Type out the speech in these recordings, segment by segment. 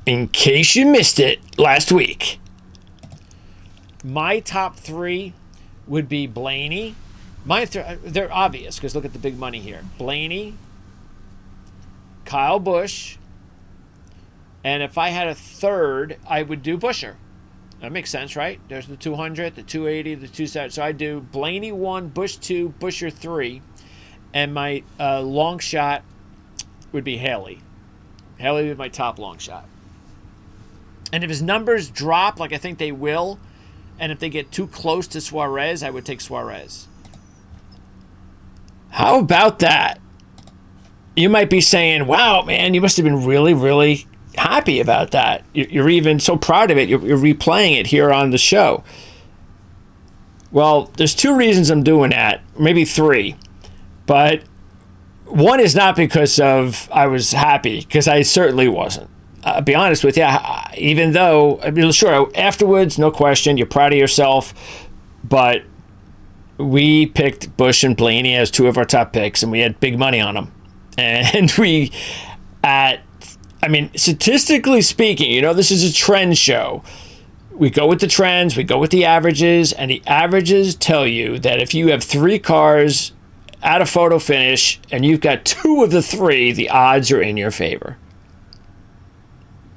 in case you missed it last week, my top three would be Blaney. They're obvious because look at the big money here. Blaney, Kyle Busch, and if I had a third, I would do Buescher. That makes sense, right? There's the 200, the 280, the 270. So I do Blaney 1, Busch 2, Buescher 3, and my long shot would be Haley. Haley would be my top long shot. And if his numbers drop, like I think they will, and if they get too close to Suarez, I would take Suarez. How about that? You might be saying, wow, man, you must have been really, really happy about that. You're even so proud of it. You're replaying it here on the show. Well, there's two reasons I'm doing that, maybe three. But one is not because of I was happy, because I certainly wasn't. I'll be honest with you, even though, I mean, sure, afterwards, no question, you're proud of yourself, but we picked Busch and Blaney as two of our top picks, and we had big money on them. And statistically speaking, this is a trend show. We go with the trends, we go with the averages, and the averages tell you that if you have three cars at a photo finish and you've got two of the three, the odds are in your favor.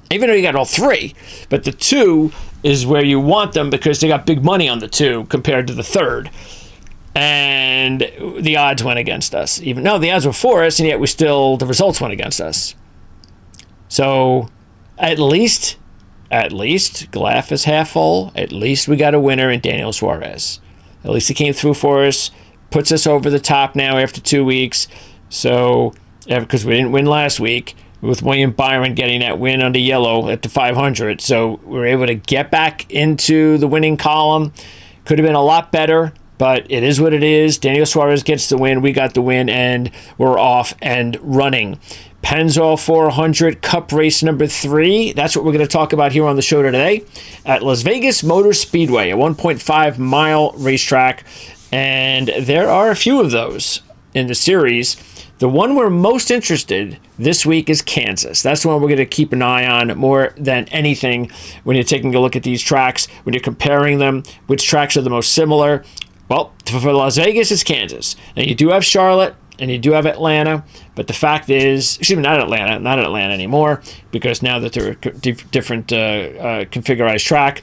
Even though you got all three, but the two is where you want them because they got big money on the two compared to the third. And the odds went against us. Even though the odds were for us, and yet the results went against us. So at least glass is half full. At least we got a winner in Daniel Suarez. At least he came through for us, puts us over the top now after 2 weeks. So, because we didn't win last week, with William Byron getting that win on the yellow at the 500. So we were able to get back into the winning column. Could have been a lot better, but it is what it is. Daniel Suarez gets the win. We got the win, and we're off and running. Pennzoil 400 Cup Race number 3. That's what we're going to talk about here on the show today at Las Vegas Motor Speedway, a 1.5-mile racetrack. And there are a few of those in the series. The one we're most interested this week is Kansas. That's the one we're going to keep an eye on more than anything when you're taking a look at these tracks, when you're comparing them, which tracks are the most similar. Well, for Las Vegas, it's Kansas. Now, you do have Charlotte and you do have Atlanta, but the fact is, not Atlanta anymore, because now that they're a different configurized track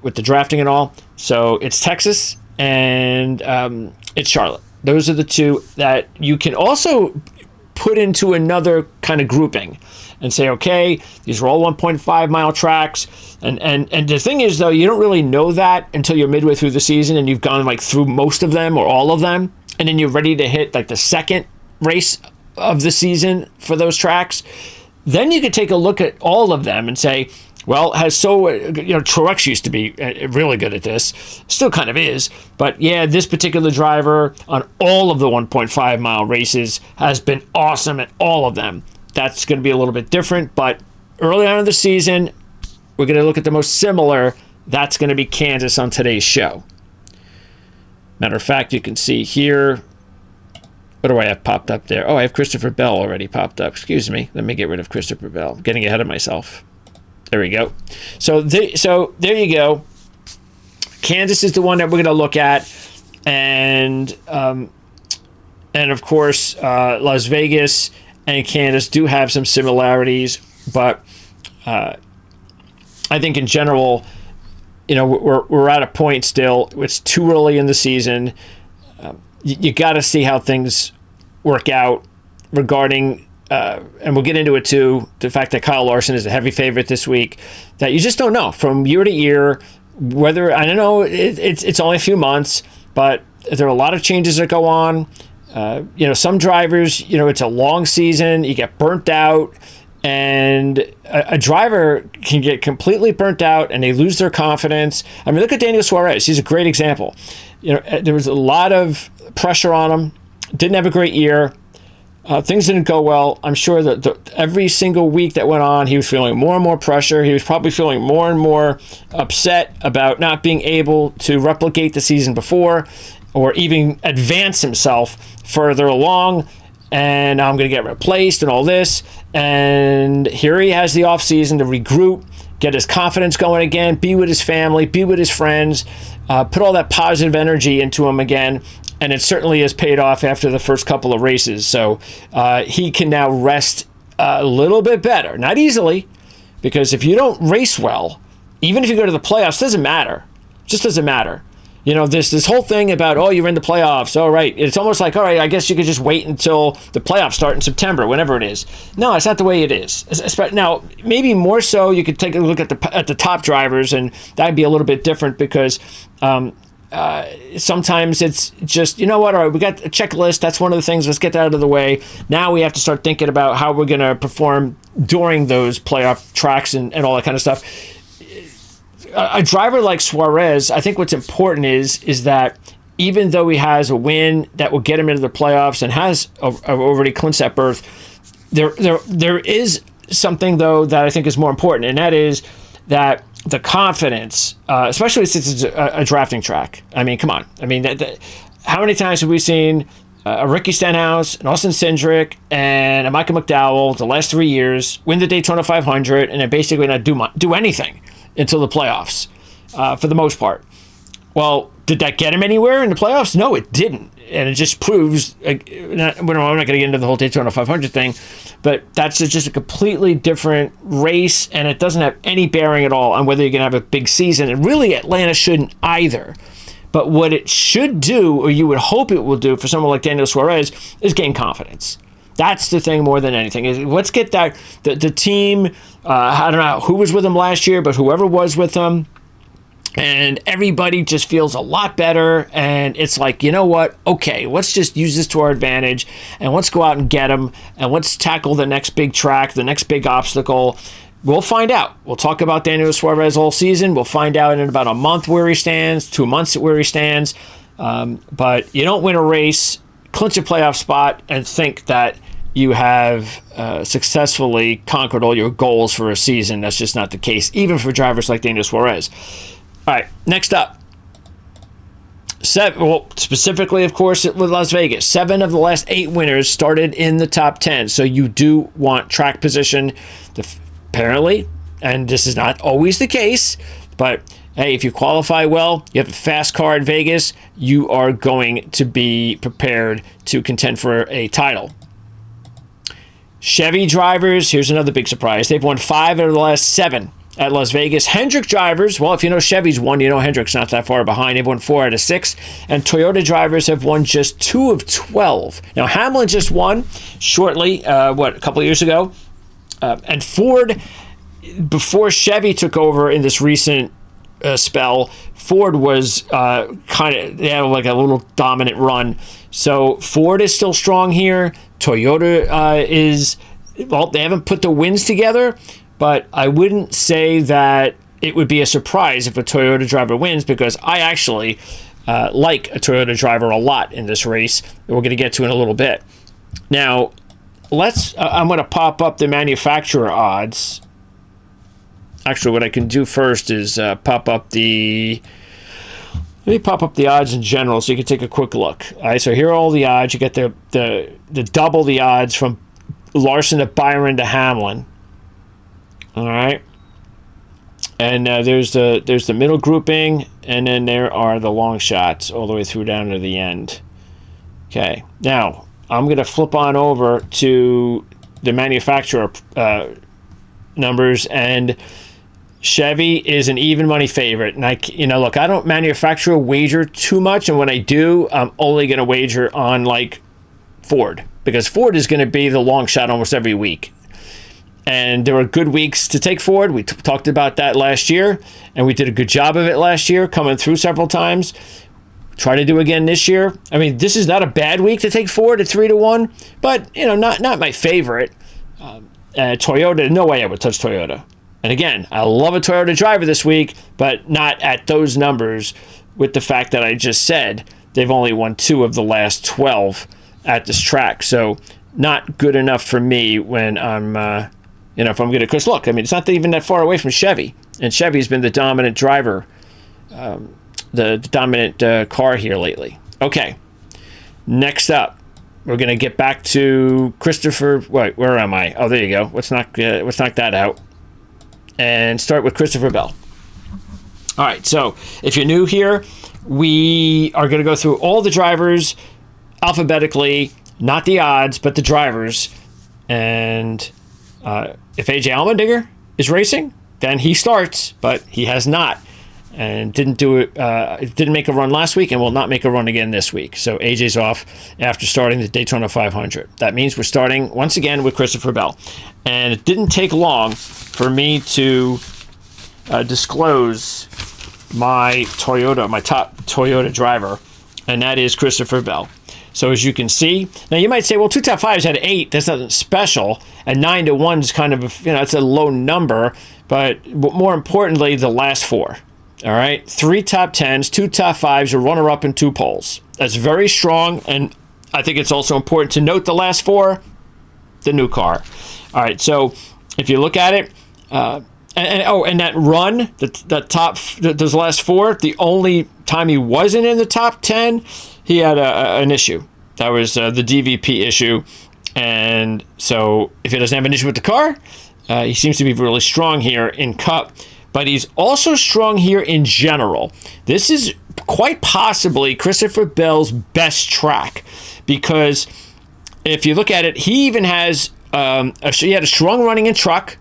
with the drafting and all. So it's Texas and it's Charlotte. Those are the two that you can also put into another kind of grouping and say, okay, these are all 1.5-mile tracks. And the thing is, though, you don't really know that until you're midway through the season and you've gone through most of them or all of them. And then you're ready to hit the second race of the season for those tracks. Then you could take a look at all of them and say, well, Truex used to be really good at this. Still kind of is. But yeah, this particular driver on all of the 1.5-mile races has been awesome at all of them. That's going to be a little bit different. But early on in the season, we're going to look at the most similar. That's going to be Kansas on today's show. Matter of fact, you can see here. What do I have popped up there? Oh, I have Christopher Bell already popped up. Excuse me. Let me get rid of Christopher Bell. I'm getting ahead of myself. There we go. So there you go. Kansas is the one that we're going to look at, and of course Las Vegas and Kansas do have some similarities, but I think in general, we're at a point still. It's too early in the season. You got to see how things work out regarding. And we'll get into it too, the fact that Kyle Larson is a heavy favorite this week, that you just don't know from year to year whether, I don't know, it's only a few months, but there are a lot of changes that go on. Some drivers, it's a long season, you get burnt out, and a driver can get completely burnt out and they lose their confidence. I mean, look at Daniel Suarez. He's a great example. There was a lot of pressure on him, didn't have a great year. Things didn't go well. I'm sure that every single week that went on, he was feeling more and more pressure. He was probably feeling more and more upset about not being able to replicate the season before or even advance himself further along. and I'm going to get replaced and all this. And here he has the off season to regroup, get his confidence going again, be with his family, be with his friends, put all that positive energy into him again. And it certainly has paid off after the first couple of races. So he can now rest a little bit better. Not easily, because if you don't race well, even if you go to the playoffs, doesn't matter. Just doesn't matter. You know, this whole thing about, oh, you're in the playoffs. Oh, right. It's almost like, all right, I guess you could just wait until the playoffs start in September, whenever it is. No, it's not the way it is. Now, maybe more so, you could take a look at the top drivers, and that'd be a little bit different because sometimes it's just, you know what, all right, we got a checklist. That's one of the things. Let's get that out of the way. Now we have to start thinking about how we're going to perform during those playoff tracks and all that kind of stuff. A driver like Suarez, I think what's important is that even though he has a win that will get him into the playoffs and has already clinched that berth, there is something, though, that I think is more important, and that is that the confidence, especially since it's a drafting track. I mean, come on. I mean, how many times have we seen a Ricky Stenhouse, an Austin Cindric, and a Michael McDowell the last 3 years win the Daytona 500 and then basically not do anything until the playoffs, for the most part. Well, did that get him anywhere in the playoffs? No, it didn't. And it just proves, I'm not going to get into the whole Daytona 500 thing, but that's just a completely different race, and it doesn't have any bearing at all on whether you're going to have a big season. And really, Atlanta shouldn't either. But what it should do, or you would hope it will do for someone like Daniel Suarez, is gain confidence. That's the thing more than anything. Let's get that the team, I don't know who was with him last year, but whoever was with him, and everybody just feels a lot better. And it's like, you know what? Okay, let's just use this to our advantage, and let's go out and get him, and let's tackle the next big track, the next big obstacle. We'll find out. We'll talk about Daniel Suarez all season. We'll find out in about a month where he stands, 2 months where he stands. But you don't win a race, clinch a playoff spot, and think that you have successfully conquered all your goals for a season. That's just not the case, even for drivers like Daniel Suarez. All right, next up. Specifically, of course, with Las Vegas. 7 of the last 8 winners started in the top 10. So you do want track position, apparently, and this is not always the case, but hey, if you qualify well, you have a fast car in Vegas, you are going to be prepared to contend for a title. Chevy drivers, here's another big surprise. They've won 5 out of the last 7 at Las Vegas. Hendrick drivers, well, if you know Chevy's won, you know Hendrick's not that far behind. They've won 4 out of 6. And Toyota drivers have won just 2 of 12. Now, Hamlin just won shortly, a couple of years ago. And Ford, before Chevy took over in this recent spell, Ford was they had like a little dominant run. So Ford is still strong here. Toyota they haven't put the wins together, but I wouldn't say that it would be a surprise if a Toyota driver wins, because I actually like a Toyota driver a lot in this race that we're going to get to in a little bit. Now, I'm going to pop up the manufacturer odds. Actually, what I can do first is pop up the odds in general, so you can take a quick look. All right, so here are all the odds. You get the double the odds from Larson to Byron to Hamlin. All right, and there's the middle grouping, and then there are the long shots all the way through down to the end. Okay, now I'm going to flip on over to the manufacturer numbers, and Chevy is an even money favorite. And look, I don't manufacturer wager too much, and when I do, I'm only going to wager on like Ford, because Ford is going to be the long shot almost every week. And there are good weeks to take Ford. We talked about that last year, and we did a good job of it last year, coming through several times. Try to do again this year. I mean, this is not a bad week to take Ford at 3-1, but not my favorite. Toyota, no way I would touch Toyota. And again, I love a Toyota driver this week, but not at those numbers, with the fact that I just said they've only won 2 of the last 12 at this track. So not good enough for me when I'm, if I'm going to, because look, I mean, it's not even that far away from Chevy, and Chevy's been the dominant driver, the dominant car here lately. Okay, next up, we're going to get back to Christopher. Wait, where am I? Oh, there you go. Let's knock that out and start with Christopher Bell. All right, so if you're new here, we are going to go through all the drivers alphabetically, not the odds, but the drivers. And if AJ Allmendinger is racing, then he starts, but he has not. And didn't do it. Didn't make a run last week, and will not make a run again this week. So AJ's off after starting the Daytona 500. That means we're starting once again with Christopher Bell, and it didn't take long for me to disclose my top Toyota driver, and that is Christopher Bell. So as you can see, now you might say, well, 2 top 5s had 8. That's nothing special, and 9-1 is kind of it's a low number. But more importantly, the last 4. All right, 3 top 10s, 2 top 5s, a runner-up, and 2 poles. That's very strong, and I think it's also important to note the last 4, the new car. All right, so if you look at it, and that run, those last 4, the only time he wasn't in the top 10, he had an issue. That was the DVP issue, and so if he doesn't have an issue with the car, he seems to be really strong here in Cup. But he's also strong here in general. This is quite possibly Christopher Bell's best track, because if you look at it, he even has he had a strong running in truck.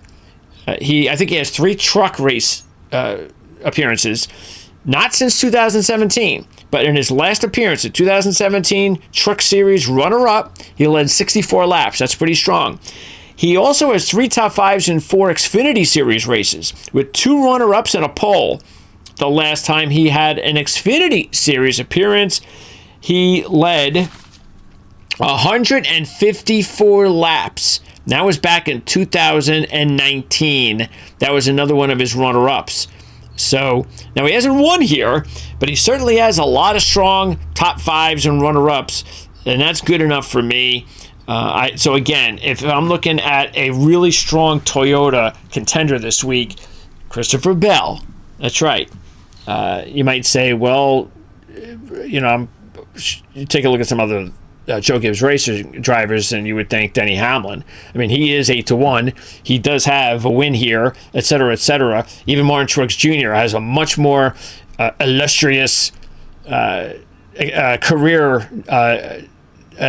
I think he has 3 truck race appearances, not since 2017, but in his last appearance in 2017, Truck Series runner-up, he led 64 laps. That's pretty strong. He also has 3 top 5s in 4 Xfinity Series races, with 2 runner-ups and a pole. The last time he had an Xfinity Series appearance, he led 154 laps. That was back in 2019. That was another one of his runner-ups. So, now he hasn't won here, but he certainly has a lot of strong top 5s and runner-ups, and that's good enough for me. So again, if I'm looking at a really strong Toyota contender this week, Christopher Bell. That's right. You might say, well, you take a look at some other Joe Gibbs Racer drivers, and you would think Denny Hamlin. I mean, he is 8-1. He does have a win here, et cetera, et cetera. Even Martin Truex Jr. has a much more illustrious career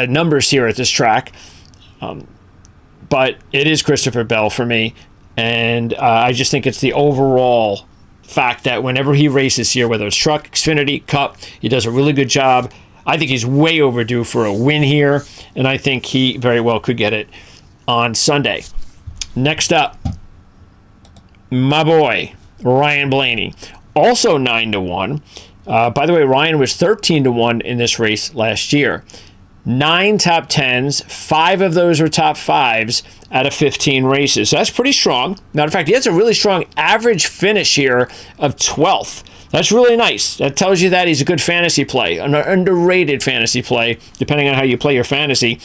numbers here at this track, but it is Christopher Bell for me, and I just think it's the overall fact that whenever he races here, whether it's truck, Xfinity, Cup, he does a really good job. I think he's way overdue for a win here, and I think he very well could get it on Sunday. Next up, my boy Ryan Blaney, also 9-1. By the way, Ryan was 13-1 in this race last year. 9 top 10s, 5 of those are top 5s out of 15 races. So that's pretty strong. Matter of fact, he has a really strong average finish here of 12th. That's really nice. That tells you that he's a good fantasy play, an underrated fantasy play, depending on how you play your fantasy.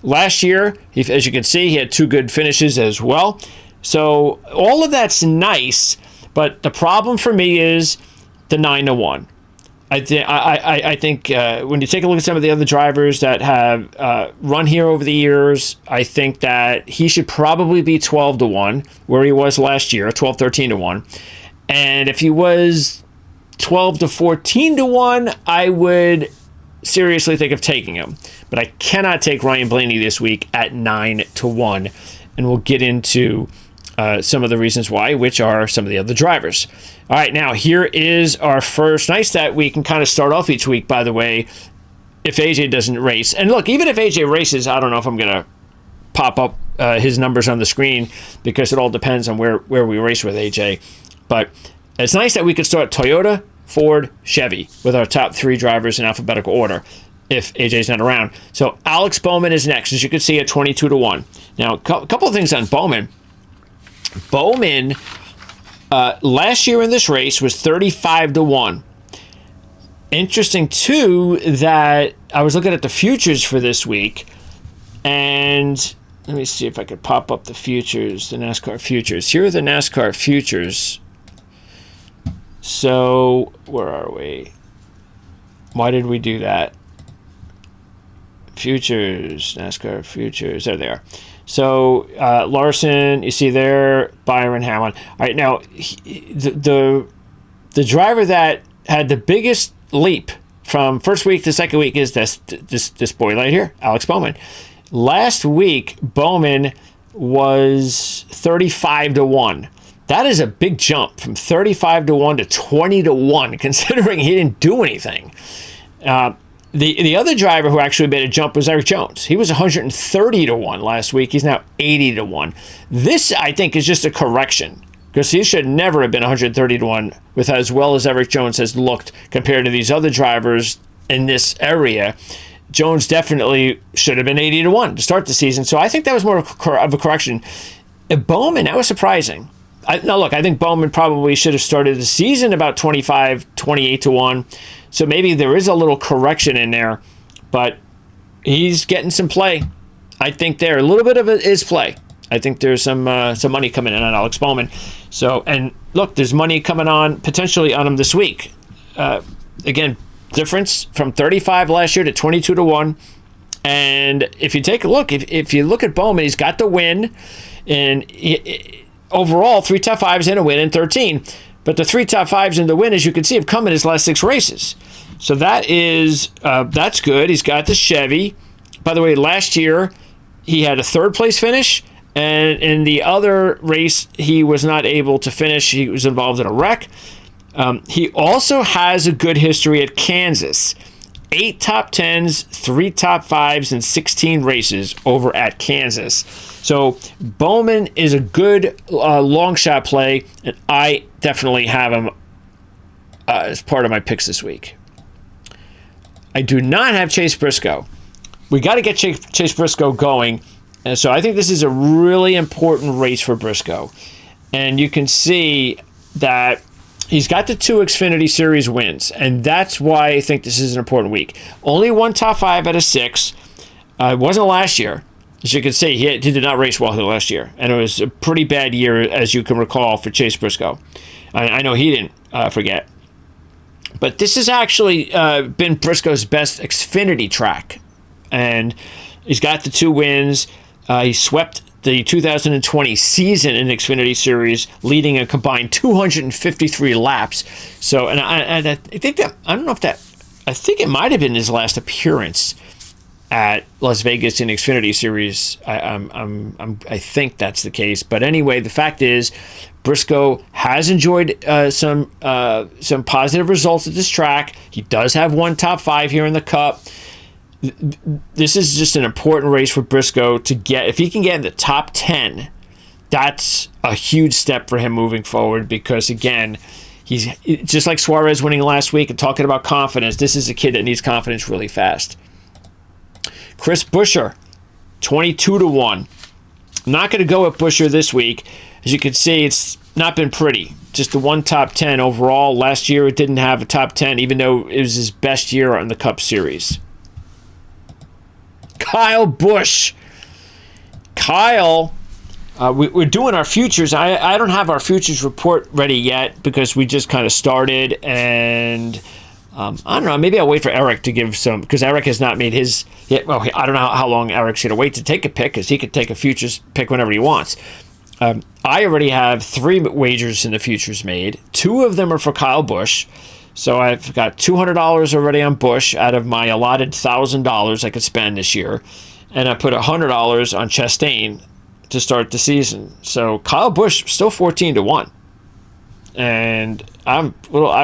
Last year, as you can see, he had 2 good finishes as well. So all of that's nice, but the problem for me is the 9-1. I think when you take a look at some of the other drivers that have run here over the years, I think that he should probably be 12-1, where he was last year, 13-1. And if he was 12-14-1, I would seriously think of taking him. But I cannot take Ryan Blaney this week at 9-1. And we'll get into some of the reasons why, which are some of the other drivers. All right, now here is our first. Nice that we can kind of start off each week, by the way, if AJ doesn't race. And look, even if AJ races, I don't know if I'm going to pop up his numbers on the screen, because it all depends on where we race with AJ. But it's nice that we could start Toyota, Ford, Chevy with our top 3 drivers in alphabetical order if AJ's not around. So Alex Bowman is next, as you can see, at 22-1. Now, a couple of things on Bowman. Bowman, last year in this race, was 35-1. Interesting, too, that I was looking at the futures for this week, and let me see if I could pop up the futures, the NASCAR futures. Here are the NASCAR futures. So, where are we? Why did we do that? Futures, NASCAR Futures. There they are. So Larson, you see there, Byron Hamlin. All right, now the driver that had the biggest leap from first week to second week is this boy right here, Alex Bowman. Last week, Bowman was 35-1. That is a big jump from 35-1 to 20-1, considering he didn't do anything. The other driver who actually made a jump was Eric Jones. He was 130-1 last week. He's now 80-1. This, I think, is just a correction, because he should never have been 130-1 with as well as Eric Jones has looked compared to these other drivers in this area. Jones definitely should have been 80-1 to start the season. So I think that was more of a correction. Bowman, that was surprising. Now, look, I think Bowman probably should have started the season about 28-1. So maybe there is a little correction in there, but he's getting some play. I think there, a little bit of it is play. I think there's some money coming in on Alex Bowman. So, and look, there's money coming on potentially on him this week. Again, difference from 35 last year to 22-1. And if you take a look, if you look at Bowman, he's got the win, and overall 3 top 5s and a win in 13. But the 3 top 5s and the win, as you can see, have come in his last 6 races. So that is that's good. He's got the Chevy. By the way, last year he had a 3rd place finish, and in the other race he was not able to finish. He was involved in a wreck. He also has a good history at Kansas. 8 top 10s, 3 top 5s, and 16 races over at Kansas. So Bowman is a good long shot play, and I definitely have him as part of my picks this week. I do not have Chase Briscoe. We got to get Chase Briscoe going, and so I think this is a really important race for Briscoe. And you can see that he's got the 2 Xfinity Series wins, and that's why I think this is an important week. Only 1 top 5 out of 6. It wasn't last year. As you can see, he did not race well here last year, and it was a pretty bad year, as you can recall, for Chase Briscoe. I know he didn't forget. But this has actually been Briscoe's best Xfinity track, and he's got the 2 wins. He swept the 2020 season in the Xfinity Series, leading a combined 253 laps. So, and I think that, I don't know if that, I think it might have been his last appearance at Las Vegas in the Xfinity Series. I think that's the case. But anyway, the fact is, Briscoe has enjoyed some positive results at this track. He does have 1 top 5 here in the Cup. This is just an important race for Briscoe to get. If he can get in the top 10, that's a huge step for him moving forward, because, again, he's just like Suarez winning last week and talking about confidence. This is a kid that needs confidence really fast. Chris Buescher, 22-1. I'm not going to go with Buescher this week. As you can see, it's not been pretty. Just the 1 top 10 overall. Last year, it didn't have a top 10, even though it was his best year on the Cup Series. Kyle Busch. Kyle, we're doing our futures. I don't have our futures report ready yet because we just kind of started, and I don't know. Maybe I'll wait for Eric to give some, because Eric has not made his yet. Well, I don't know how long Eric's going to wait to take a pick, because he could take a futures pick whenever he wants. I already have 3 wagers in the futures made. 2 of them are for Kyle Busch. So I've got $200 already on Busch out of my allotted $1,000 I could spend this year. And I put $100 on Chastain to start the season. So Kyle Busch still 14-1. And I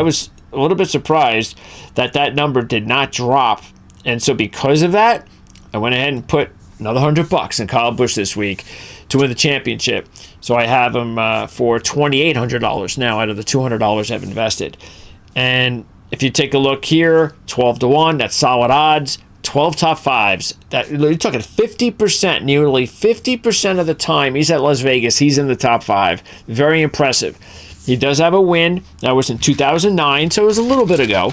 was a little bit surprised that number did not drop. And so because of that, I went ahead and put another $100 in Kyle Busch this week to win the championship. So I have him for $2,800 now out of the $200 I've invested. And if you take a look here, 12-1, that's solid odds. 12 top 5s. That, you're talking 50%, nearly 50% of the time he's at Las Vegas, he's in the top 5. Very impressive. He does have a win. That was in 2009, so it was a little bit ago.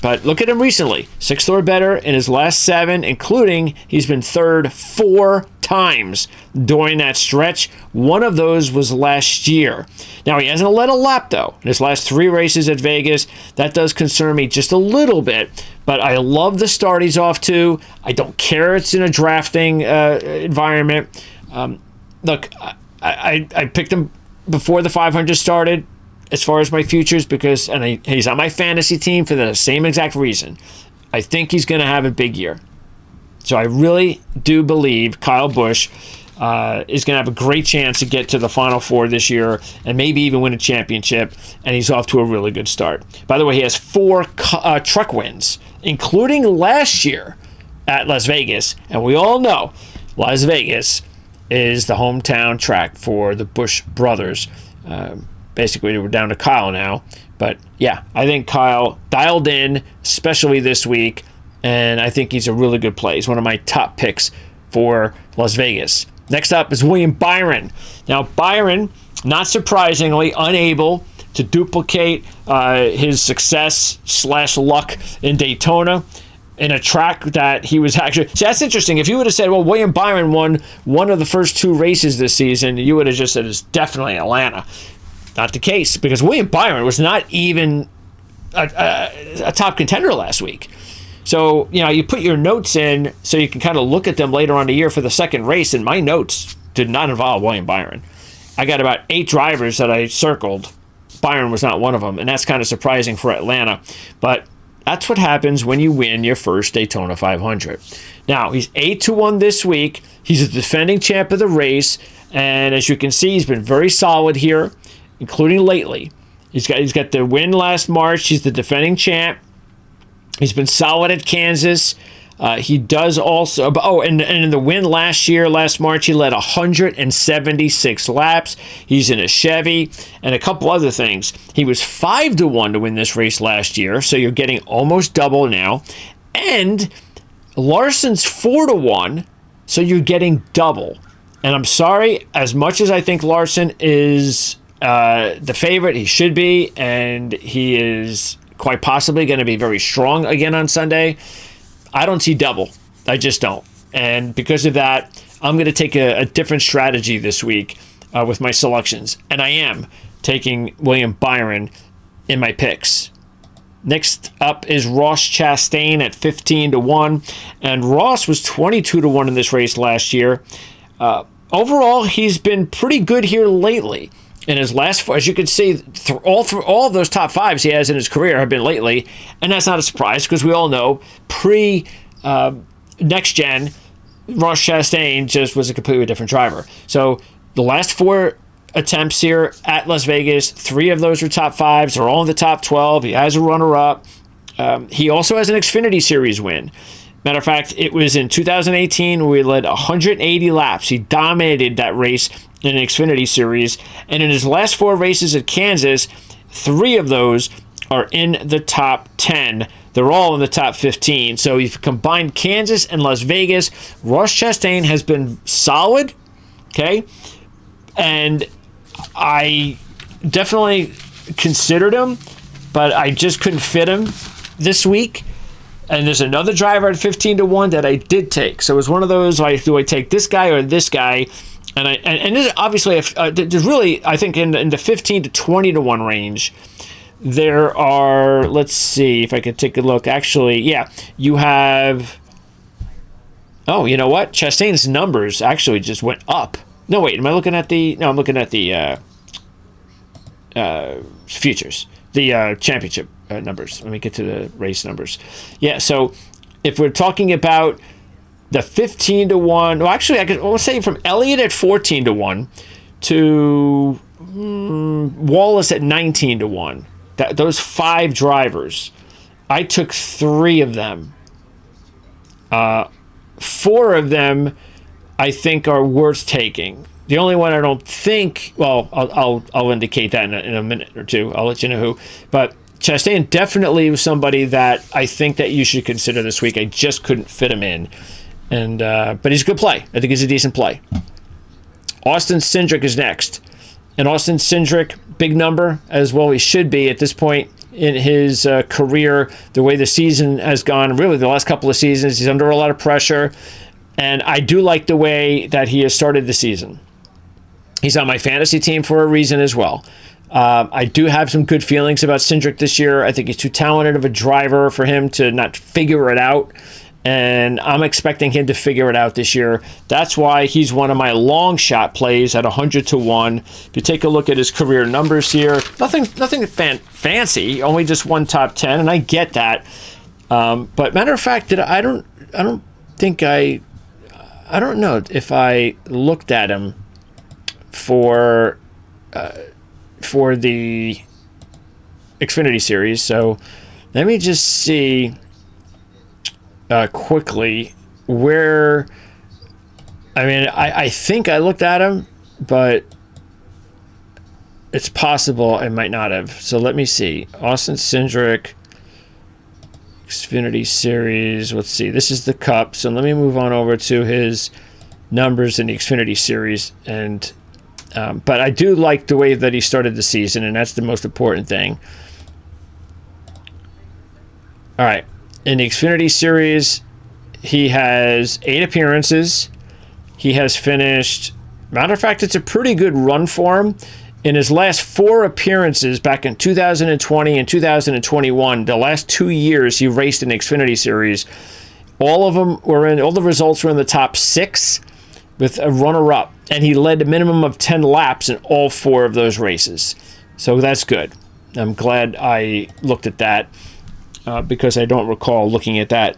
But look at him recently. 6th or better in his last 7, including he's been 3rd 4 times during that stretch. One of those was last year. Now, he hasn't led a lap, though, in his last 3 races at Vegas. That does concern me just a little bit. But I love the start he's off to. I don't care it's in a drafting environment. Look, I picked him before the 500 started as far as my futures because he's on my fantasy team for the same exact reason. I think he's going to have a big year. So I really do believe Kyle Busch is going to have a great chance to get to the Final Four this year and maybe even win a championship, and he's off to a really good start. By the way, he has 4 truck wins, including last year at Las Vegas, and we all know Las Vegas is the hometown track for the Busch brothers. Basically, we're down to Kyle now. But, yeah, I think Kyle dialed in, especially this week, and I think he's a really good play. He's one of my top picks for Las Vegas. Next up is William Byron. Now, Byron, not surprisingly, unable to duplicate his success/luck in Daytona in a track that he was actually... See, that's interesting. If you would have said, well, William Byron won one of the first 2 races this season, you would have just said it's definitely Atlanta. Not the case, because William Byron was not even a top contender last week. So, you put your notes in so you can kind of look at them later on in the year for the second race, and my notes did not involve William Byron. I got about 8 drivers that I circled. Byron was not one of them, and that's kind of surprising for Atlanta. But that's what happens when you win your first Daytona 500. Now, he's 8-1 this week. He's the defending champ of the race, and as you can see, he's been very solid here, including lately. He's got the win last March. He's the defending champ. He's been solid at Kansas. He does also... Oh, and in the win last March, he led 176 laps. He's in a Chevy. And a couple other things. He was 5-1 to win this race last year, so you're getting almost double now. And Larson's 4-1, so you're getting double. And I'm sorry, as much as I think Larson is the favorite, he should be, and he is quite possibly going to be very strong again on Sunday, I don't see double. I just don't. And because of that, I'm going to take a different strategy this week with my selections. And I am taking William Byron in my picks. Next up is Ross Chastain at 15-1. And Ross was 22-1 in this race last year. Overall, he's been pretty good here lately. In his last 4, as you can see, all of those top 5s he has in his career have been lately, and that's not a surprise because we all know next gen, Ross Chastain just was a completely different driver. So the last 4 attempts here at Las Vegas, 3 of those are top 5s. They're all in the top 12. He has a runner-up. He also has an Xfinity Series win. Matter of fact, it was in 2018 where he led 180 laps. He dominated that race in an Xfinity Series. And in his last 4 races at Kansas, 3 of those are in the top 10. They're all in the top 15. So if you combine Kansas and Las Vegas, Ross Chastain has been solid. Okay? And I definitely considered him, but I just couldn't fit him this week. And there's another driver at 15-1 that I did take. So it was one of those, do I take this guy or this guy? And this, obviously, there's really, I think, in the 15 to 20-1 range, there are, let's see if I could take a look. Actually, yeah, you have, oh, you know what? Chastain's numbers actually just went up. No, wait, am I looking at the, no, I'm looking at the futures, the championship numbers. Let me get to the race numbers. Yeah, so if we're talking about the 15-1, well, actually, I'll say from Elliott at 14-1 to Wallace at 19-1. Those 5 drivers, I took 3 of them. 4 of them, I think, are worth taking. The only one I don't think, well, I'll indicate that in a minute or two. I'll let you know who. But Chastain definitely was somebody that I think that you should consider this week. I just couldn't fit him in. And but he's a good play. I think he's a decent play. Austin Cindric is next. And Austin Cindric, big number as well he should be at this point. in his career, the way the season has gone, really the last couple of seasons. He's under a lot of pressure, and I do like the way that he has started the season. He's on my fantasy team for a reason as well. I do have some good feelings about Cindric this year. I think he's too talented of a driver for him to not figure it out, and I'm expecting him to figure it out this year. That's why he's one of my long shot plays at 100-1. If you take a look at his career numbers here, nothing fancy, only just one top 10, and I get that. But matter of fact, I don't know if I looked at him for the Xfinity Series. So let me just see quickly where, I think I looked at him, but it's possible I might not have. So let me see. Austin Cindric, Xfinity Series. Let's see. This is the Cup. So let me move on over to his numbers in the Xfinity Series. And but I do like the way that he started the season, and that's the most important thing. All right. In the Xfinity Series, he has 8 appearances. He has finished, matter of fact, it's a pretty good run for him. In his last 4 appearances back in 2020 and 2021, the last 2 years he raced in the Xfinity Series, all the results were in the top 6 with a runner-up, and he led a minimum of 10 laps in all 4 of those races. So that's good. I'm glad I looked at that. Because I don't recall looking at that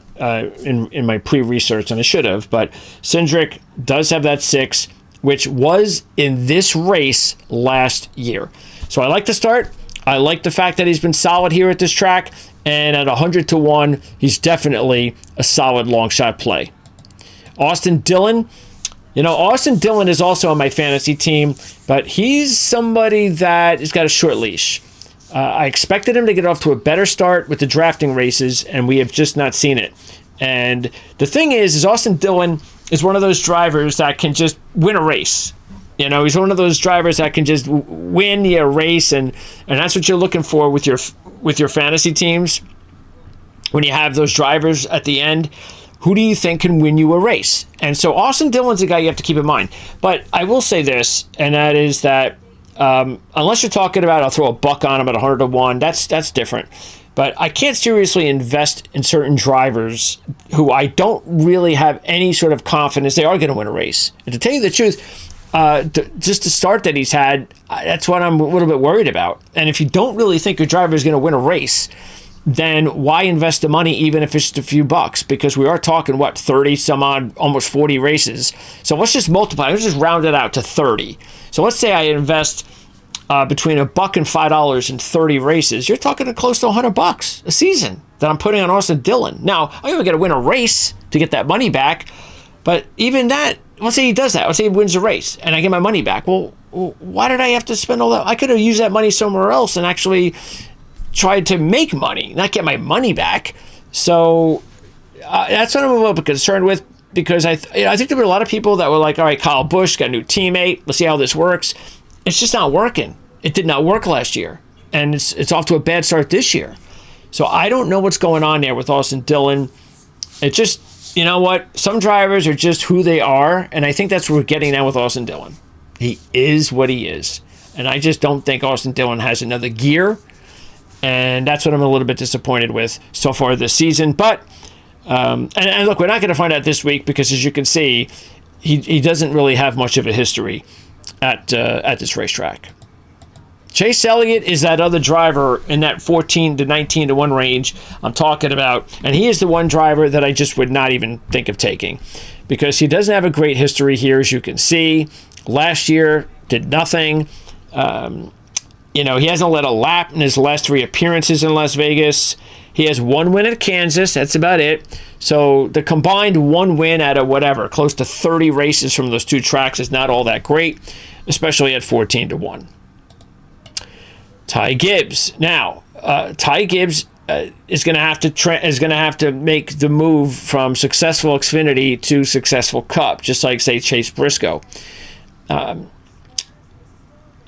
in my pre-research, and I should have. But Cindric does have that 6, which was in this race last year. So I like the start. I like the fact that he's been solid here at this track. And at 100-1, he's definitely a solid long shot play. Austin Dillon. Austin Dillon is also on my fantasy team, but he's somebody that has got a short leash. I expected him to get off to a better start with the drafting races, and we have just not seen it. And the thing is Austin Dillon is one of those drivers that can just win a race. He's one of those drivers that can just win a race, and that's what you're looking for with your fantasy teams. When you have those drivers at the end, who do you think can win you a race? And so Austin Dillon's a guy you have to keep in mind. But I will say this, and that is that unless you're talking about I'll throw a buck on him at 100-1, that's different. But I can't seriously invest in certain drivers who I don't really have any sort of confidence they are going to win a race. And to tell you the truth, just the start that he's had, that's what I'm a little bit worried about. And if you don't really think your driver is going to win a race, then why invest the money even if it's just a few bucks? Because we are talking, 30 some odd, almost 40 races. So let's just multiply. Let's just round it out to 30. So let's say I invest between $1 and $5 in 30 races. You're talking close to $100 a season that I'm putting on Austin Dillon. Now, I'm going to win a race to get that money back. But even that, let's say he does that. Let's say he wins a race and I get my money back. Well, why did I have to spend all that? I could have used that money somewhere else and actually tried to make money, not get my money back. So that's what I'm a little bit concerned with, because I think there were a lot of people that were like, all right, Kyle Busch got a new teammate. Let's see how this works. It's just not working. It did not work last year, and it's off to a bad start this year. So I don't know what's going on there with Austin Dillon. It just, you know what? Some drivers are just who they are, and I think that's what we're getting now with Austin Dillon. He is what he is, and I just don't think Austin Dillon has another gear, and that's what I'm a little bit disappointed with so far this season. But and look, we're not going to find out this week because, as you can see, he doesn't really have much of a history at this racetrack. Chase Elliott is that other driver in that 14 to 19 to 1 range I'm talking about, and he is the one driver that I just would not even think of taking, because he doesn't have a great history here, as you can see. Last year did nothing. He hasn't led a lap in his last 3 appearances in Las Vegas. He has 1 win at Kansas. That's about it. So the combined 1 win out of close to 30 races from those 2 tracks is not all that great, especially at 14 to 1. Ty Gibbs. Now, Ty Gibbs is going to have to make the move from successful Xfinity to successful Cup, just like, say, Chase Briscoe. And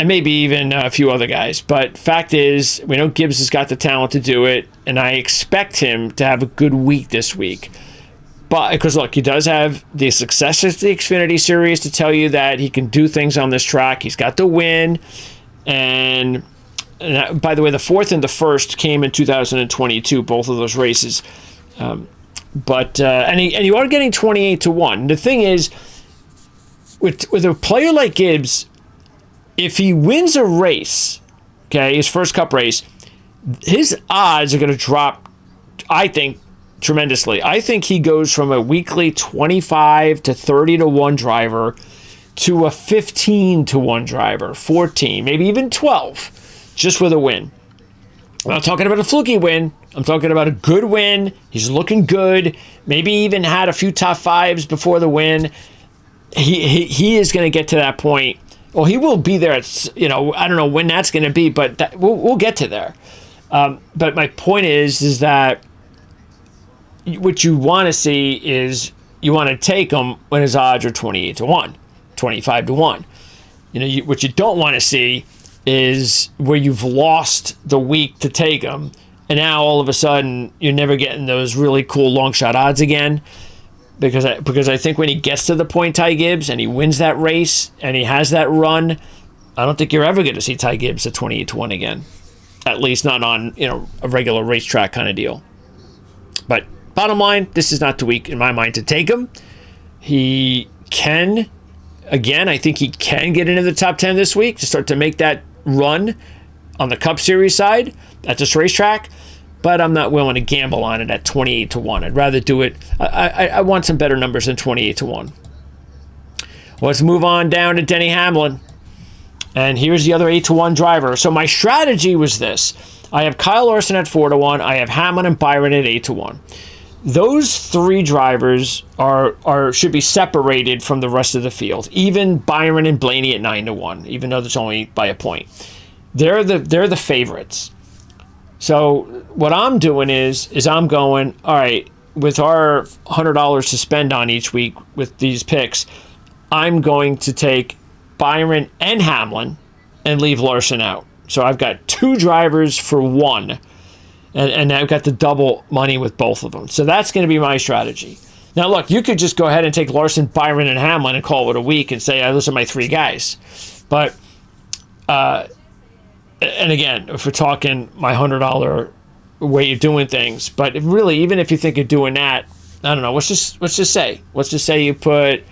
and maybe even a few other guys. But fact is, we know Gibbs has got the talent to do it, and I expect him to have a good week this week. But because look, he does have the success of the Xfinity Series to tell you that he can do things on this track. He's got the win, and by the way, the fourth and the first came in 2022, both of those races. But you are getting 28-1. The thing is, with a player like Gibbs, if he wins a race, okay, his first Cup race, his odds are going to drop, I think, tremendously. I think he goes from a weekly 25 to 30-1 driver to a 15-1 driver, 14, maybe even 12, just with a win. I'm not talking about a fluky win. I'm talking about a good win. He's looking good. Maybe even had a few top fives before the win. He is going to get to that point. Well, he will be there. I don't know when that's going to be, but we'll get to there. But my point is that what you want to see is you want to take him when his odds are 28-1, 25-1. What you don't want to see is where you've lost the week to take him, and now all of a sudden you're never getting those really cool long shot odds again. Because I think when he gets to the point, Ty Gibbs, and he wins that race and he has that run, I don't think you're ever going to see Ty Gibbs at 28-1 again. At least not on a regular racetrack kind of deal. But bottom line, this is not the week in my mind to take him. He can, again, I think he can get into the top 10 this week to start to make that run on the Cup Series side at this racetrack. But I'm not willing to gamble on it at 28-1. I'd rather do it. I want some better numbers than 28-1. Let's move on down to Denny Hamlin. And here's the other 8-1 driver. So my strategy was this. I have Kyle Larson at 4-1. I have Hamlin and Byron at 8-1. Those three drivers should be separated from the rest of the field. Even Byron and Blaney at 9-1, even though that's only by a point. They're the favorites. So what I'm doing is I'm going, all right, with our $100 to spend on each week with these picks, I'm going to take Byron and Hamlin and leave Larson out. So I've got two drivers for one, and I've got the double money with both of them. So that's going to be my strategy. Now, look, you could just go ahead and take Larson, Byron, and Hamlin and call it a week and say, those are my three guys. But and again, if we're talking my $100 way of doing things, but really, even if you think of doing that, I don't know. Let's just say you put.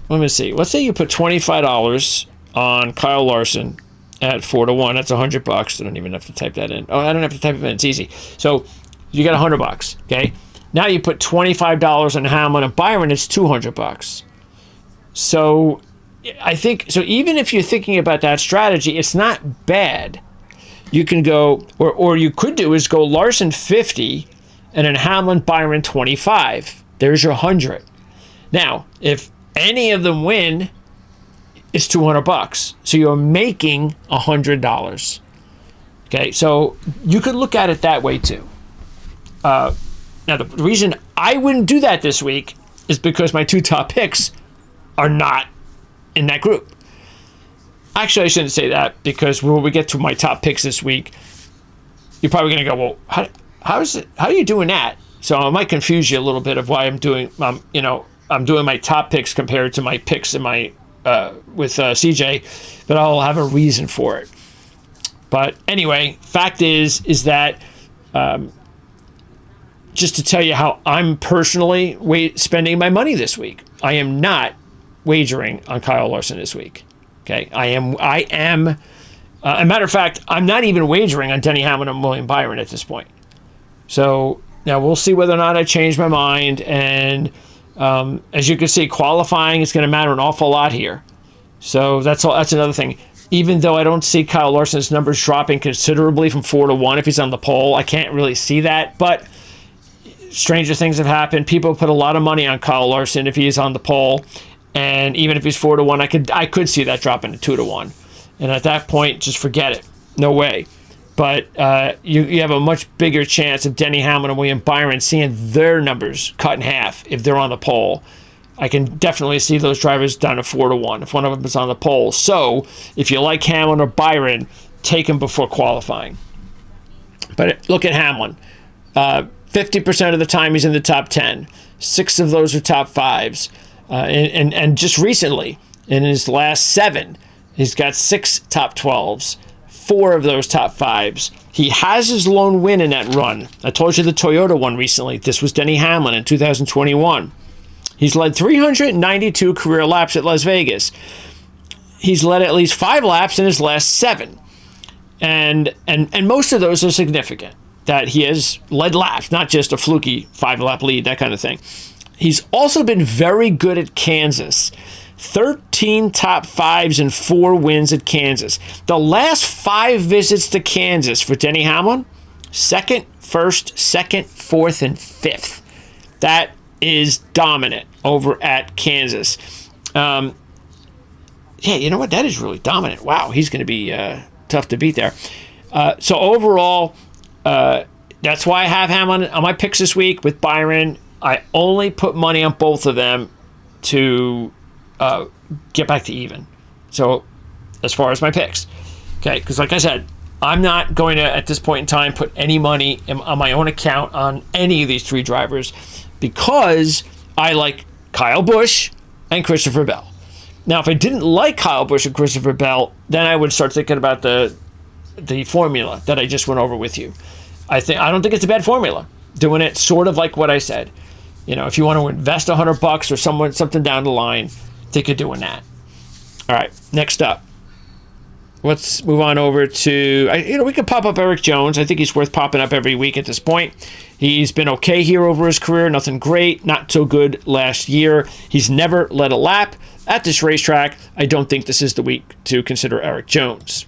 Let me see. Let's say you put $25 on Kyle Larson at 4-1. That's $100. I don't even have to type that in. Oh, I don't have to type it in. It's easy. So you got $100. Okay. Now you put $25 on Hamlin and Byron. It's $200. So. I think, so even if you're thinking about that strategy, it's not bad. You can go, or you could do is go Larson 50 and then Hamlin, Byron 25. There's your 100. Now, if any of them win, it's $200. So you're making $100. Okay, so you could look at it that way too. Now, the reason I wouldn't do that this week is because my two top picks are not in that group. Actually, I shouldn't say that, because when we get to my top picks this week, you're probably going to go, well, how are you doing that? So I might confuse you a little bit of why I'm doing my top picks compared to my picks in my with CJ, but I'll have a reason for it. But anyway, fact is that just to tell you how I'm personally spending my money this week, I am not wagering on Kyle Larson this week. Okay, I am. A matter of fact, I'm not even wagering on Denny Hamlin and William Byron at this point. So now we'll see whether or not I change my mind. And as you can see, qualifying is going to matter an awful lot here. So that's another thing. Even though I don't see Kyle Larson's numbers dropping considerably from 4-1 if he's on the pole, I can't really see that. But stranger things have happened. People put a lot of money on Kyle Larson if he is on the pole. And even if he's 4-1, I could see that dropping to 2-1. And at that point, just forget it. No way. But you have a much bigger chance of Denny Hamlin and William Byron seeing their numbers cut in half if they're on the pole I can definitely see those drivers down to 4-1 if one of them is on the pole. So if you like Hamlin or Byron, take him before qualifying. But look at Hamlin. 50% of the time he's in the top 10. 6 of those are top 5s. And just recently, in his last 7, he's got 6 top 12s. 4 of those top 5s. He has his lone win in that run. I told you the Toyota one recently. This was Denny Hamlin in 2021. He's led 392 career laps at Las Vegas. He's led at least 5 laps in his last 7. And most of those are significant, that he has led laps, not just a fluky 5-lap lead, that kind of thing. He's also been very good at Kansas. 13 top 5s and 4 wins at Kansas. The last 5 visits to Kansas for Denny Hamlin, 2nd, 1st, 2nd, 4th, and 5th. That is dominant over at Kansas. Yeah, you know what? That is really dominant. Wow, he's going to be tough to beat there. So overall, that's why I have Hamlin on my picks this week with Byron. I only put money on both of them to get back to even. So as far as my picks, okay, because like I said, I'm not going to, at this point in time, put any money on my own account on any of these 3 drivers because I like Kyle Busch and Christopher Bell. Now, if I didn't like Kyle Busch and Christopher Bell, then I would start thinking about the formula that I just went over with you. I don't think it's a bad formula. Doing it sort of like what I said. You know, if you want to invest $100 or something down the line, think of doing that. All right, next up. Let's move on over to, we could pop up Eric Jones. I think he's worth popping up every week at this point. He's been okay here over his career. Nothing great. Not so good last year. He's never led a lap at this racetrack. I don't think this is the week to consider Eric Jones.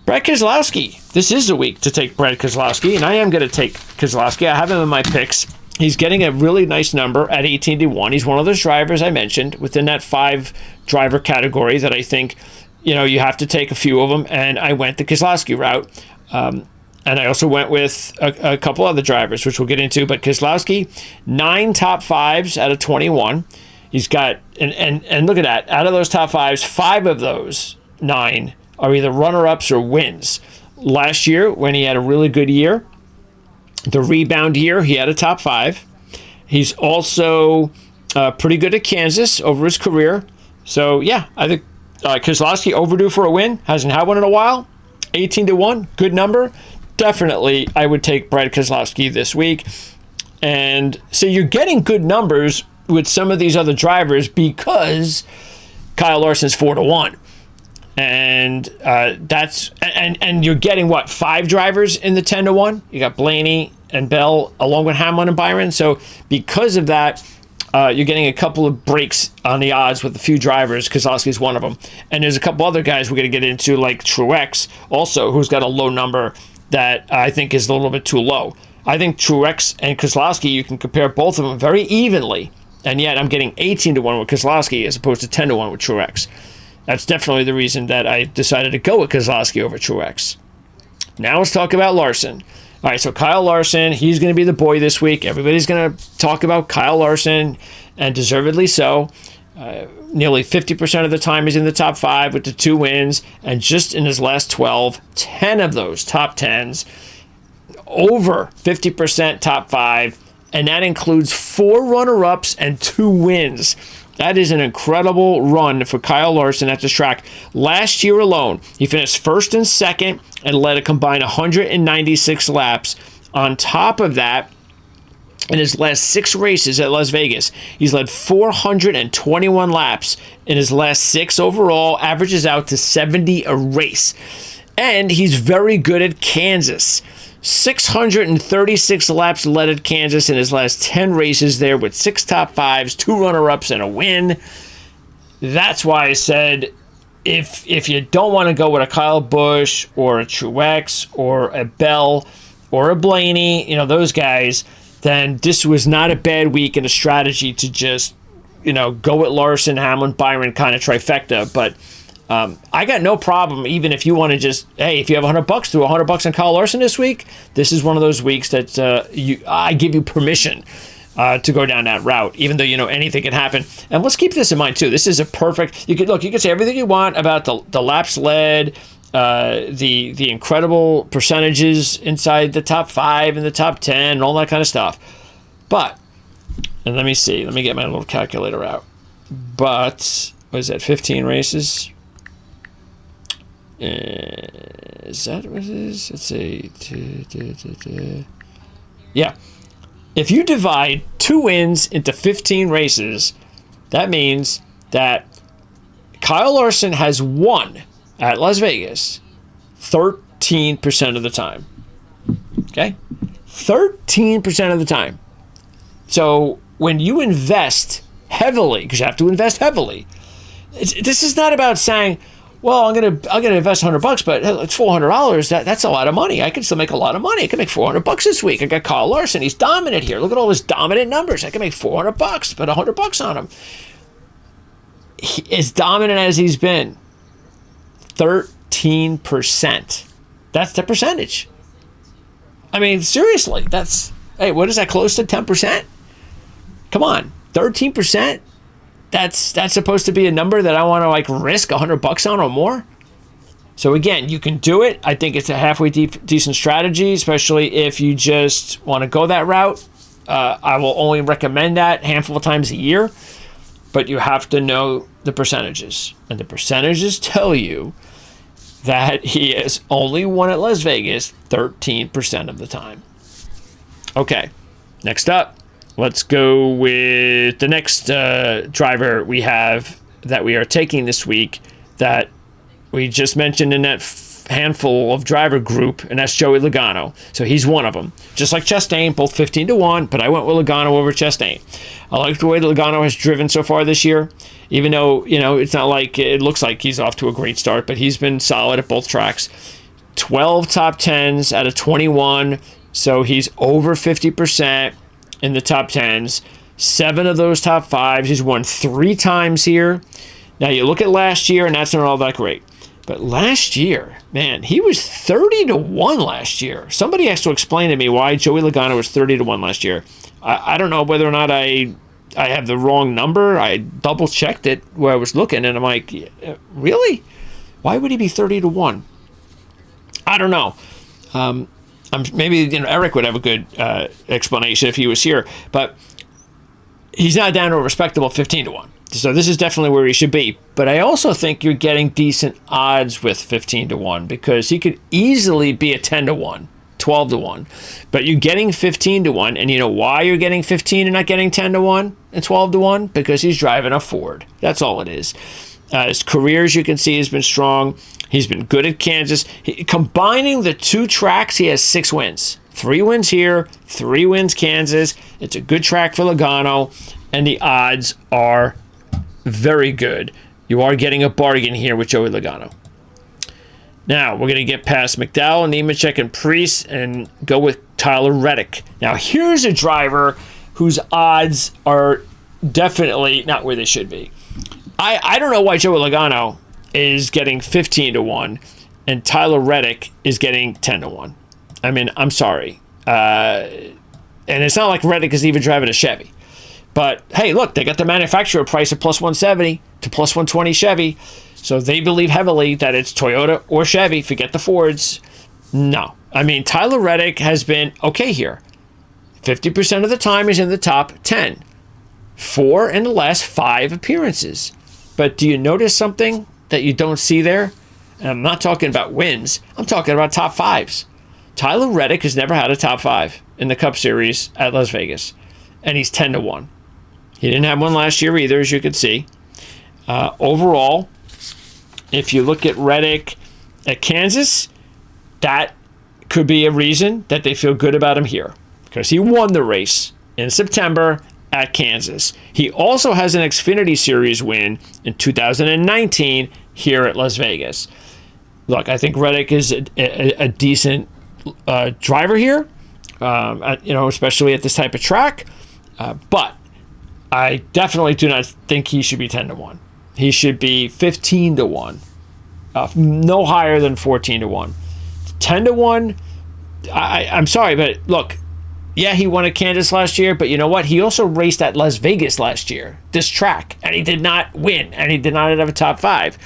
Brad Keselowski. This is the week to take Brad Keselowski, and I am going to take Keselowski. I have him in my picks. He's getting a really nice number at 18-1. He's one of those drivers I mentioned within that 5-driver category that I think, you have to take a few of them, and I went the Keselowski route. And I also went with a couple other drivers, which we'll get into. But Keselowski, 9 top 5s out of 21. He's got, and look at that. Out of those top 5s, 5 of those 9 are either runner-ups or wins. Last year, when he had a really good year, the rebound year, he had a top 5. He's also pretty good at Kansas over his career. So, yeah, I think Keselowski overdue for a win. Hasn't had one in a while. 18-1, good number. Definitely, I would take Brad Keselowski this week. And so you're getting good numbers with some of these other drivers because Kyle Larson's 4-1. And and you're getting, 5 drivers in the 10-1? You got Blaney and Bell along with Hamlin and Byron. So because of that, you're getting a couple of breaks on the odds with a few drivers. Keselowski's one of them. And there's a couple other guys we're going to get into, like Truex also, who's got a low number that I think is a little bit too low. I think Truex and Keselowski, you can compare both of them very evenly. And yet I'm getting 18-1 with Keselowski as opposed to 10-1 with Truex. That's definitely the reason that I decided to go with Keselowski over Truex. Now let's talk about Larson. All right, so Kyle Larson, he's going to be the boy this week. Everybody's going to talk about Kyle Larson, and deservedly so. Nearly 50% of the time he's in the top 5 with the 2 wins, and just in his last 12, 10 of those top 10s, over 50% top 5, and that includes 4 runner-ups and 2 wins. That is an incredible run for Kyle Larson at this track. Last year alone, he finished 1st and 2nd and led a combined 196 laps. On top of that, in his last 6 races at Las Vegas, he's led 421 laps in his last 6 overall, averages out to 70 a race. And he's very good at Kansas. 636 laps led at Kansas in his last 10 races there with 6 top 5s, 2 runner-ups, and a win. That's why I said if you don't want to go with a Kyle Busch or a Truex or a Bell or a Blaney, those guys, then this was not a bad week and a strategy to just, go at Larson, Hamlin, Byron kind of trifecta. But I got no problem, even if you want to just, hey, if you have $100, throw $100 on Kyle Larson this week. This is one of those weeks that I give you permission to go down that route, even though, anything can happen. And let's keep this in mind too. This is a perfect, you could say everything you want about the laps led, the incredible percentages inside the top 5 and the top 10 and all that kind of stuff. But, and let me get my little calculator out. But, what is that, 15 races? Is that what it is? Let's see. Yeah. If you divide 2 wins into 15 races, that means that Kyle Larson has won at Las Vegas 13% of the time. Okay? 13% of the time. So when you invest heavily, because you have to invest heavily, this is not about saying, well, I'm gonna invest $100, but it's $400. That's a lot of money. I can still make a lot of money. I can make $400 this week. I got Kyle Larson. He's dominant here. Look at all his dominant numbers. I can make $400, put $100 on him. As dominant as he's been, 13%. That's the percentage. I mean, seriously, what is that, close to 10%? Come on, 13%? That's supposed to be a number that I want to risk $100 on or more. So again, you can do it. I think it's a halfway decent strategy, especially if you just want to go that route. I will only recommend that a handful of times a year, but you have to know the percentages, and the percentages tell you that he has only won at Las Vegas 13% of the time. Okay, next up. Let's go with the next driver we have that we are taking this week that we just mentioned in that handful of driver group, and that's Joey Logano. So he's one of them. Just like Chastain, both 15-1, but I went with Logano over Chastain. I like the way that Logano has driven so far this year, even though, it's not like it looks like he's off to a great start, but he's been solid at both tracks. 12 top 10s out of 21, so he's over 50%. In the top 10s, 7 of those top 5s. He's won 3 times here. Now you look at last year, and that's not all that great. But last year, man, he was 30-1 last year. Somebody has to explain to me why Joey Logano was 30-1 last year. I don't know whether or not I have the wrong number. I double checked it where I was looking, and I'm like, really? Why would he be 30-1? I don't know. Maybe Eric would have a good explanation if he was here, but he's now down to a respectable 15-1. So this is definitely where he should be. But I also think you're getting decent odds with 15-1 because he could easily be a 10-1, 12-1. But you're getting 15-1, and you know why you're getting 15 and not getting 10-1 and 12-1? Because he's driving a Ford. That's all it is. His career, as you can see, has been strong. He's been good at Kansas. Combining the 2 tracks, he has 6 wins. 3 wins here, 3 wins Kansas. It's a good track for Logano, and the odds are very good. You are getting a bargain here with Joey Logano. Now, we're going to get past McDowell, Nemechek, and Preece and go with Tyler Reddick. Now, here's a driver whose odds are definitely not where they should be. I don't know why Joey Logano is getting 15-1 and Tyler Reddick is getting 10-1. I mean, I'm sorry. And it's not like Reddick is even driving a Chevy. But, hey, look, they got the manufacturer price of plus 170 to plus 120 Chevy. So they believe heavily that it's Toyota or Chevy. Forget the Fords. No. I mean, Tyler Reddick has been okay here. 50% of the time he's in the top 10. 4 in the last 5 appearances. But do you notice something that you don't see there? And I'm not talking about wins. I'm talking about top 5s. Tyler Reddick has never had a top 5 in the Cup Series at Las Vegas. And he's 10-1. He didn't have one last year either, as you can see. Overall, if you look at Reddick at Kansas, that could be a reason that they feel good about him here. Because he won the race in September at Kansas. He also has an Xfinity Series win in 2019 here at Las Vegas. Look, I think Reddick is a decent driver here, especially at this type of track. But I definitely do not think he should be 10-1. He should be 15-1. No higher than 14-1. 10-1, I'm sorry, but look, Yeah, he won at Kansas last year, but you know what? He also raced at Las Vegas last year, this track, and he did not win, and he did not have a top 5.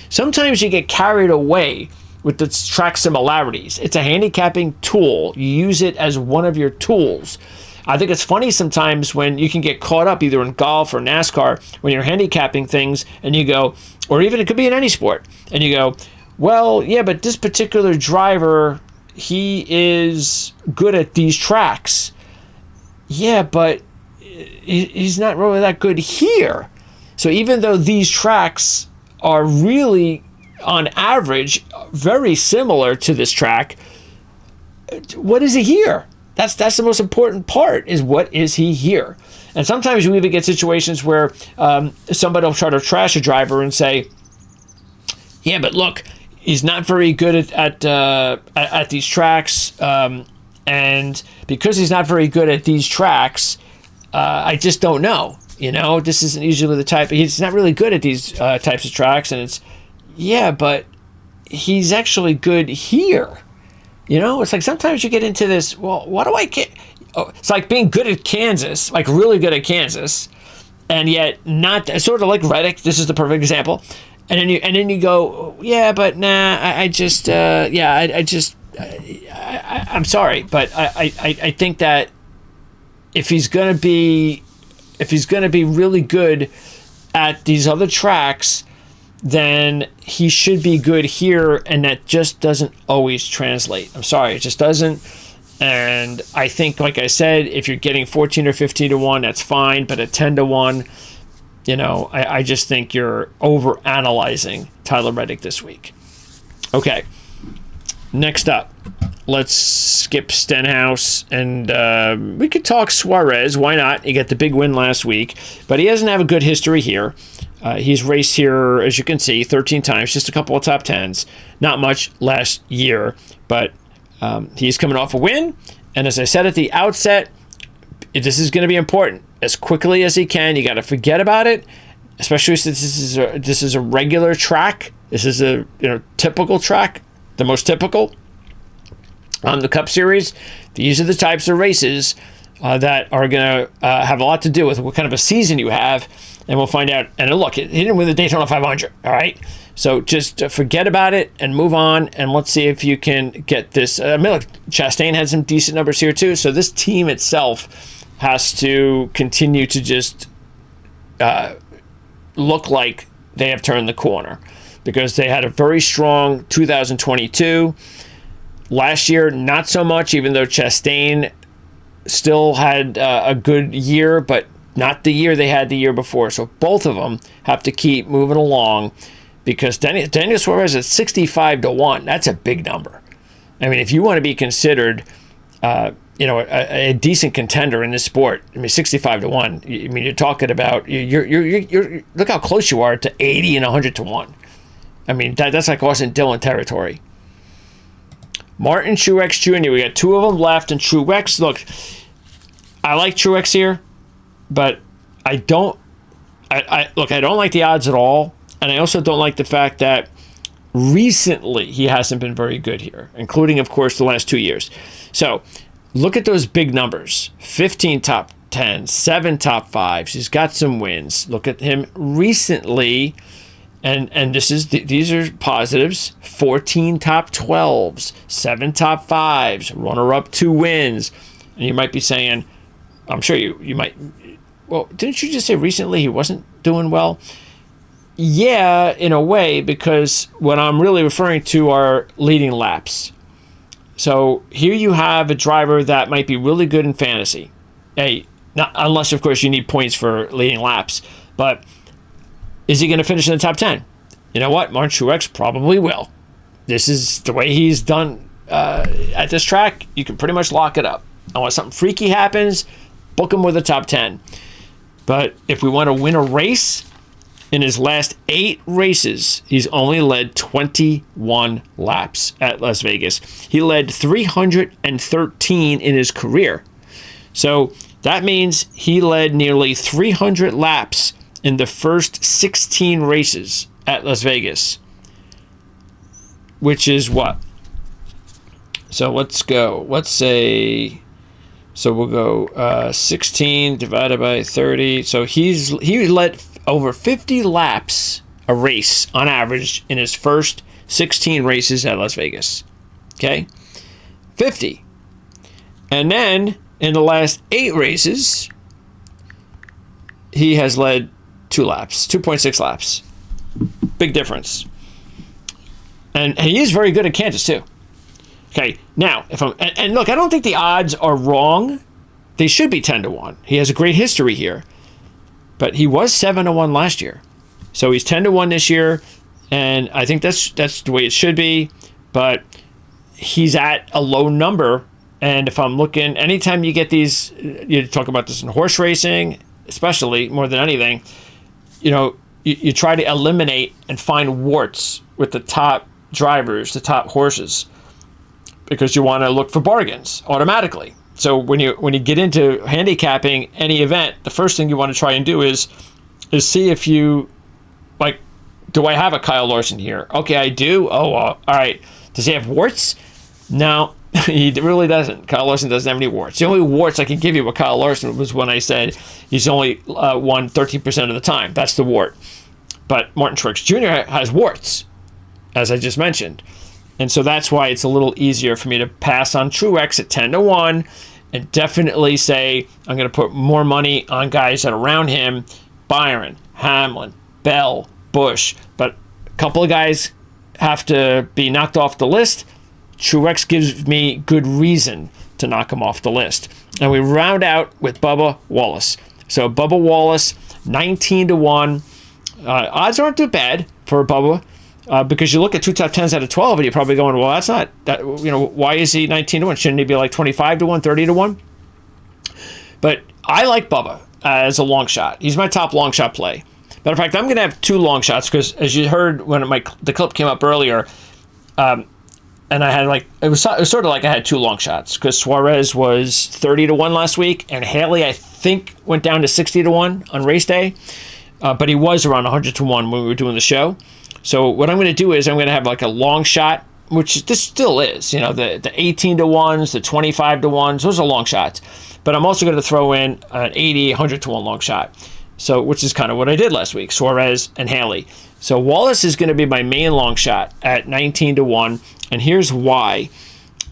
Sometimes you get carried away with the track similarities. It's a handicapping tool. You use it as one of your tools. I think it's funny sometimes when you can get caught up either in golf or NASCAR when you're handicapping things and you go, or even it could be in any sport, and you go, well, yeah, but this particular driver, he is good at these tracks. Yeah, but he's not really that good here. So even though these tracks are really, on average, very similar to this track, what is he here? That's the most important part, is what is he here? And sometimes you even get situations where somebody will try to trash a driver and say, yeah, but look, he's not very good at these tracks, and because he's not very good at these tracks, I just don't know. You know, this isn't usually the type. He's not really good at these types of tracks, and it's, yeah, but he's actually good here. You know, it's like sometimes you get into this, well, what do I get? Oh, it's like being good at Kansas, like really good at Kansas, and yet not, sort of like Reddick. This is the perfect example. And then you go, yeah, but nah, I'm sorry, but I think that if he's gonna be really good at these other tracks, then he should be good here, and that just doesn't always translate. I'm sorry, it just doesn't. And I think, like I said, if you're getting 14 or 15 to 1, that's fine, but at 10 to 1, you know, I just think you're over-analyzing Tyler Reddick this week. Okay, next up, let's skip Stenhouse, and we could talk Suarez. Why not? He got the big win last week, but he doesn't have a good history here. He's raced here, as you can see, 13 times, just a couple of top 10s. Not much last year, but he's coming off a win. And as I said at the outset, this is going to be important. As quickly as he can, you got to forget about it, especially since this is a regular track. This is a typical track, the most typical on the Cup Series. These are the types of races that are going to have a lot to do with what kind of a season you have. And we'll find out. And look, he didn't win the Daytona 500, all right? So just forget about it and move on, and let's see if you can get this. I mean, look, Chastain had some decent numbers here too. So this team itself has to continue to just look like they have turned the corner, because they had a very strong 2022. Last year, not so much, even though Chastain still had a good year, but not the year they had the year before. So both of them have to keep moving along, because Daniel Suarez at 65 to 1, that's a big number. I mean, if you want to be considered a decent contender in this sport, I mean, 65 to 1, I mean, you're talking about, you're look how close you are to 80 and 100 to 1. I mean, that's like Austin Dillon territory. Martin Truex Jr., we got 2 of them left, and Truex, look, I like Truex here, but I don't like the odds at all, and I also don't like the fact that recently he hasn't been very good here, including, of course, the last 2 years. So look at those big numbers: 15 top 10s, 7 top 5s. He's got some wins. Look at him recently, and these are positives: 14 top 12s, 7 top 5s, runner-up 2 wins. And you might be saying, I'm sure you might, well, didn't you just say recently he wasn't doing well? Yeah, in a way, because what I'm really referring to are leading laps. So here you have a driver that might be really good in fantasy. Hey, not unless, of course, you need points for leading laps. But is he going to finish in the top 10? You know what? Martin Truex probably will. This is the way he's done at this track. You can pretty much lock it up. Unless something freaky happens, book him with a top 10. But if we want to win a race, in his last 8 races, he's only led 21 laps at Las Vegas. He led 313 in his career. So that means he led nearly 300 laps in the first 16 races at Las Vegas. Which is what? So let's go. Let's say So we'll go 16 divided by 30. So he led over 50 laps a race on average in his first 16 races at Las Vegas. Okay? 50. And then in the last 8 races, he has led 2 laps, 2.6 laps. Big difference. And he is very good at Kansas too. Okay, now, and look, I don't think the odds are wrong. They should be 10-1. He has a great history here. But he was 7-1 last year. So he's 10-1 this year, and I think that's the way it should be. But he's at a low number, and if I'm looking, anytime you get these, you talk about this in horse racing, especially more than anything, you try to eliminate and find warts with the top drivers, the top horses, because you want to look for bargains automatically. So when you get into handicapping any event, the first thing you want to try and do is see if you, like, do I have a Kyle Larson here? Okay, I do. Oh, all right. Does he have warts? No, he really doesn't. Kyle Larson doesn't have any warts. The only warts I can give you with Kyle Larson was when I said he's only won 13% of the time. That's the wart. But Martin Truex Jr. has warts, as I just mentioned. And so that's why it's a little easier for me to pass on Truex at 10-1 and definitely say I'm going to put more money on guys that are around him, Byron, Hamlin, Bell, Busch. But a couple of guys have to be knocked off the list. Truex gives me good reason to knock him off the list. And we round out with Bubba Wallace. So Bubba Wallace, 19-1. Odds aren't too bad for Bubba. Because you look at 2 top 10s out of 12, and you're probably going, well, that's not that. Why is he 19-1? Shouldn't he be like 25-1, 30-1? But I like Bubba as a long shot. He's my top long shot play. Matter of fact, I'm going to have 2 long shots because, as you heard when the clip came up earlier, and I had it was sort of like I had 2 long shots because Suarez was 30-1 last week, and Haley I think went down to 60-1 on race day, but he was around 100-1 when we were doing the show. So what I'm going to do is I'm going to have like a long shot, which this still is, the 18-1s, the 25-1s, those are long shots. But I'm also going to throw in an 80, 100-1 long shot. So, which is kind of what I did last week, Suarez and Haley. So Wallace is going to be my main long shot at 19-1, and here's why.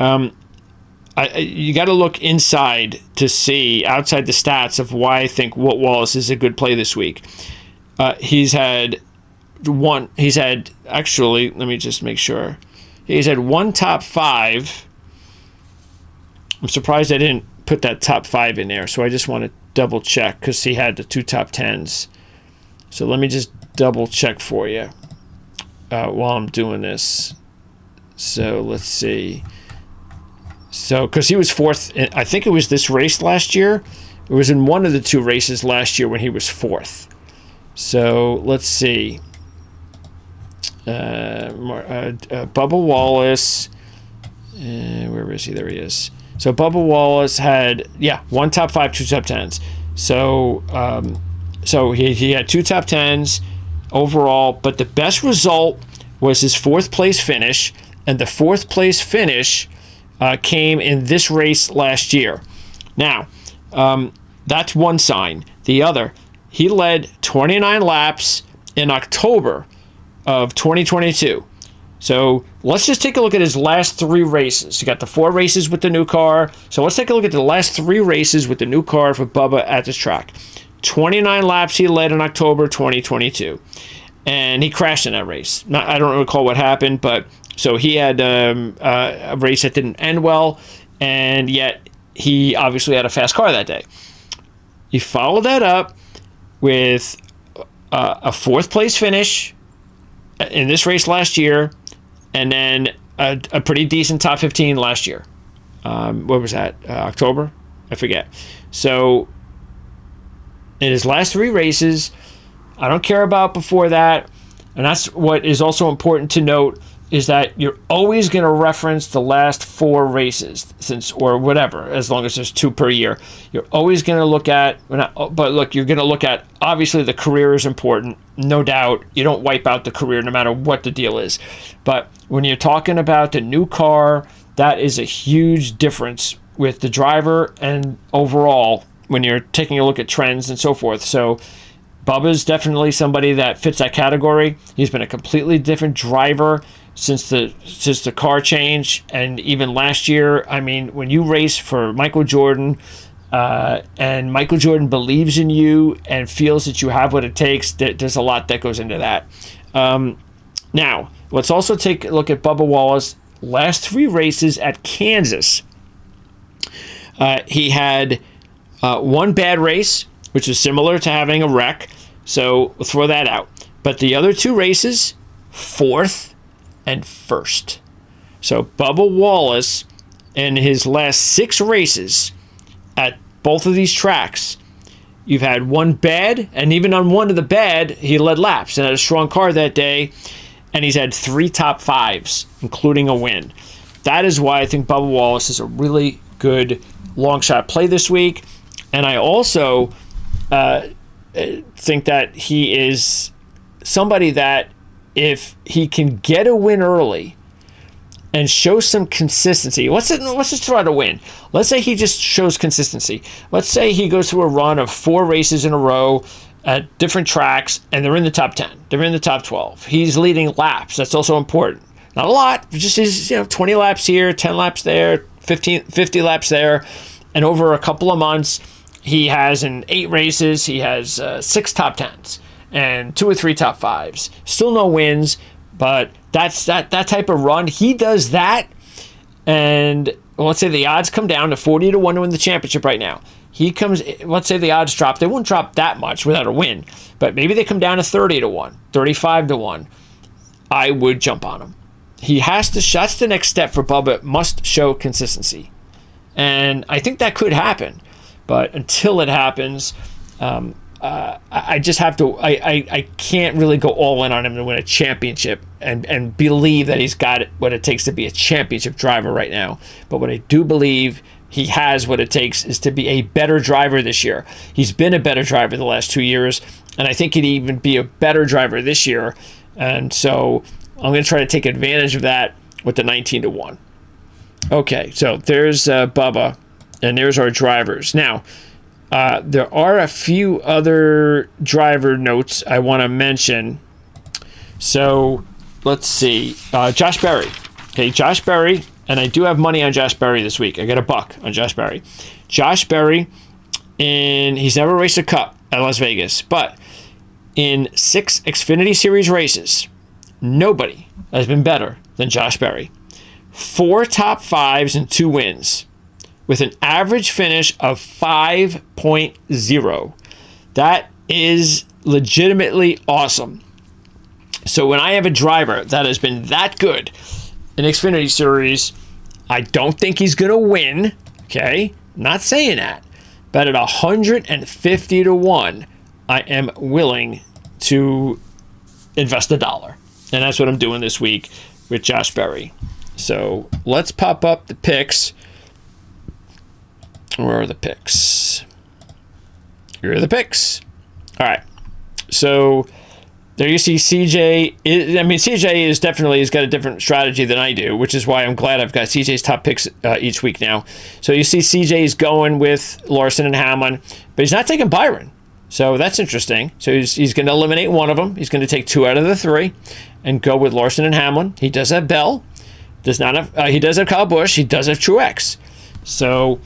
You got to look inside to see outside the stats of why I think Wallace is a good play this week. He's had actually, let me just make sure. He's had 1 top 5. I'm surprised I didn't put that top 5 in there, so I just want to double check because he had the 2 top 10s. So let me just double check for you while I'm doing this. So let's see. So, because he was 4th, I think it was this race last year. It was in one of the 2 races last year when he was 4th. So let's see. Bubba Wallace, where is he? There he is. So Bubba Wallace had 1 top 5, 2 top 10s. So he had 2 top 10s overall, but the best result was his 4th place finish, and the 4th place finish came in this race last year. Now, that's one sign. The other, he led 29 laps in October of 2022. So let's just take a look at his last 3 races. You got the 4 races with the new car. So let's take a look at the last 3 races with the new car for Bubba at this track. 29 laps he led in October 2022. And he crashed in that race. I don't recall what happened, but so he had a race that didn't end well, and yet he obviously had a fast car that day. He followed that up with a 4th place finish in this race last year, and then a pretty decent top 15 last year. What was that? October? I forget. So in his last 3 races, I don't care about before that, and that's what is also important to note, is that you're always going to reference the last 4 races, or whatever, as long as there's 2 per year. You're always going to look at, you're going to look at, obviously the career is important, no doubt. You don't wipe out the career no matter what the deal is. But when you're talking about the new car, that is a huge difference with the driver and overall when you're taking a look at trends and so forth. So Bubba's definitely somebody that fits that category. He's been a completely different driver since the car change, and even last year. I mean, when you race for Michael Jordan, and Michael Jordan believes in you and feels that you have what it takes, there's a lot that goes into that. Now, let's also take a look at Bubba Wallace. Last 3 races at Kansas, he had one bad race, which is similar to having a wreck, so we'll throw that out. But the other 2 races, 4th and 1st. So Bubba Wallace, in his last 6 races at both of these tracks, you've had one bad, and even on one of the bad, he led laps and had a strong car that day, and he's had 3 top 5s, including a win. That is why I think Bubba Wallace is a really good long shot play this week. And I also think that he is somebody that if he can get a win early and show some consistency, let's just throw out a win. Let's say he just shows consistency. Let's say he goes through a run of 4 races in a row at different tracks, and they're in the top 10. They're in the top 12. He's leading laps. That's also important. Not a lot, just is 20 laps here, 10 laps there, 50 laps there, and over a couple of months, he has in 8 races, he has 6 top 10s and 2 or 3 top 5s. Still no wins, but that's that type of run. He does that, and let's say the odds come down to 40 to 1 to win the championship right now. He comes, let's say the odds drop. They won't drop that much without a win, but maybe they come down to 30 to 1, 35 to 1. I would jump on him. He has to, that's the next step for Bubba, must show consistency. And I think that could happen. But until it happens, I just have to, I can't really go all in on him to win a championship and believe that he's got what it takes to be a championship driver right now. But what I do believe he has what it takes is to be a better driver this year. He's been a better driver the last 2 years, and I think he'd even be a better driver this year. And so I'm going to try to take advantage of that with the 19 to 1. Okay, so there's Bubba, and there's our drivers. Now, there are a few other driver notes I want to mention. So let's see. Josh Berry. Okay, Josh Berry, and I do have money on Josh Berry this week. I got $1 on Josh Berry. Josh Berry, he's never raced a Cup at Las Vegas, but in 6 Xfinity Series races, nobody has been better than Josh Berry. 4 top 5s and 2 wins, with an average finish of 5.0. That is legitimately awesome. So when I have a driver that has been that good in Xfinity Series, I don't think he's going to win, okay? Not saying that. But at 150 to 1, I am willing to invest $1. And that's what I'm doing this week with Josh Berry. So let's pop up the picks. Where are the picks? Here are the picks. All right. So there you see CJ. CJ is definitely has got a different strategy than I do, which is why I'm glad I've got CJ's top picks each week now. So you see CJ's going with Larson and Hamlin, but he's not taking Byron. So that's interesting. So he's going to eliminate one of them. He's going to take 2 out of the 3 and go with Larson and Hamlin. He does have Bell. Does not have. He does have Kyle Busch. He does have Truex. So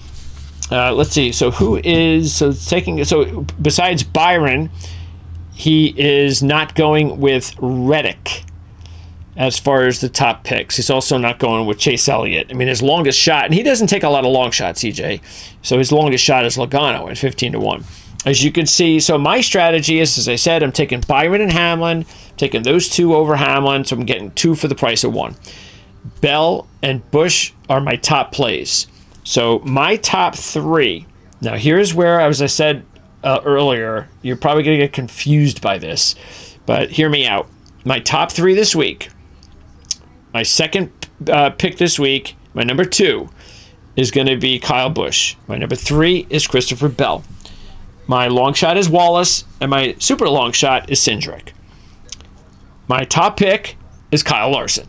let's see. So who is taking? So besides Byron, he is not going with Reddick as far as the top picks. He's also not going with Chase Elliott. I mean, his longest shot, and he doesn't take a lot of long shots, CJ. So his longest shot is Logano at 15 to 1. As you can see, so my strategy is, as I said, I'm taking Byron and Hamlin, taking those 2 over Hamlin, so I'm getting 2 for the price of 1. Bell and Busch are my top plays. So my top 3. Now here's where, as I said earlier, you're probably going to get confused by this, but hear me out. My top 3 this week. My second pick this week, my number 2, is going to be Kyle Busch. My number 3 is Christopher Bell. My long shot is Wallace, and my super long shot is Cindric. My top pick is Kyle Larson.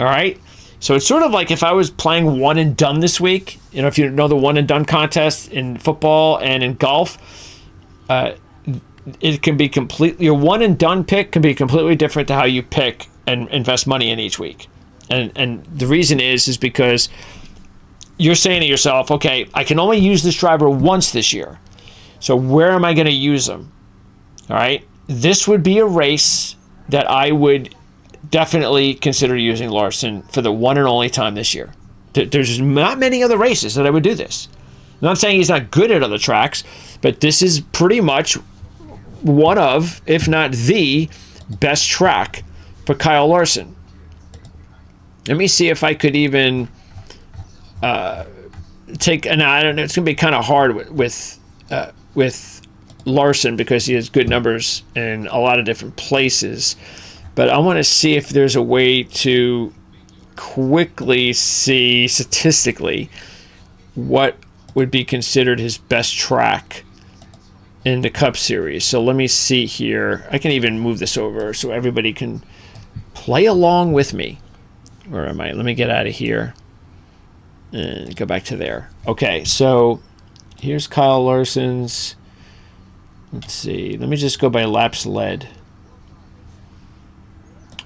All right? So it's sort of like if I was playing one and done this week, you know, if you know the one and done contest in football and in golf, it can be completely, your one and done pick can be completely different to how you pick and invest money in each week. And the reason is because you're saying to yourself, okay, I can only use this driver once this year. So where am I going to use them? All right. This would be a race that I would definitely consider using Larson for the one and only time this year. There's not many other races that I would do this. I'm not saying he's not good at other tracks, but this is pretty much one of, if not the best track for Kyle Larson. Let me see if I could even take, and I don't know, it's going to be kind of hard with Larson because he has good numbers in a lot of different places. But I want to see if there's a way to quickly see statistically what would be considered his best track in the Cup Series. So let me see here. I can even move this over so everybody can play along with me. Where am I? Let me get out of here and go back to there. Okay, so here's Kyle Larson's. Let's see. Let me just go by laps led.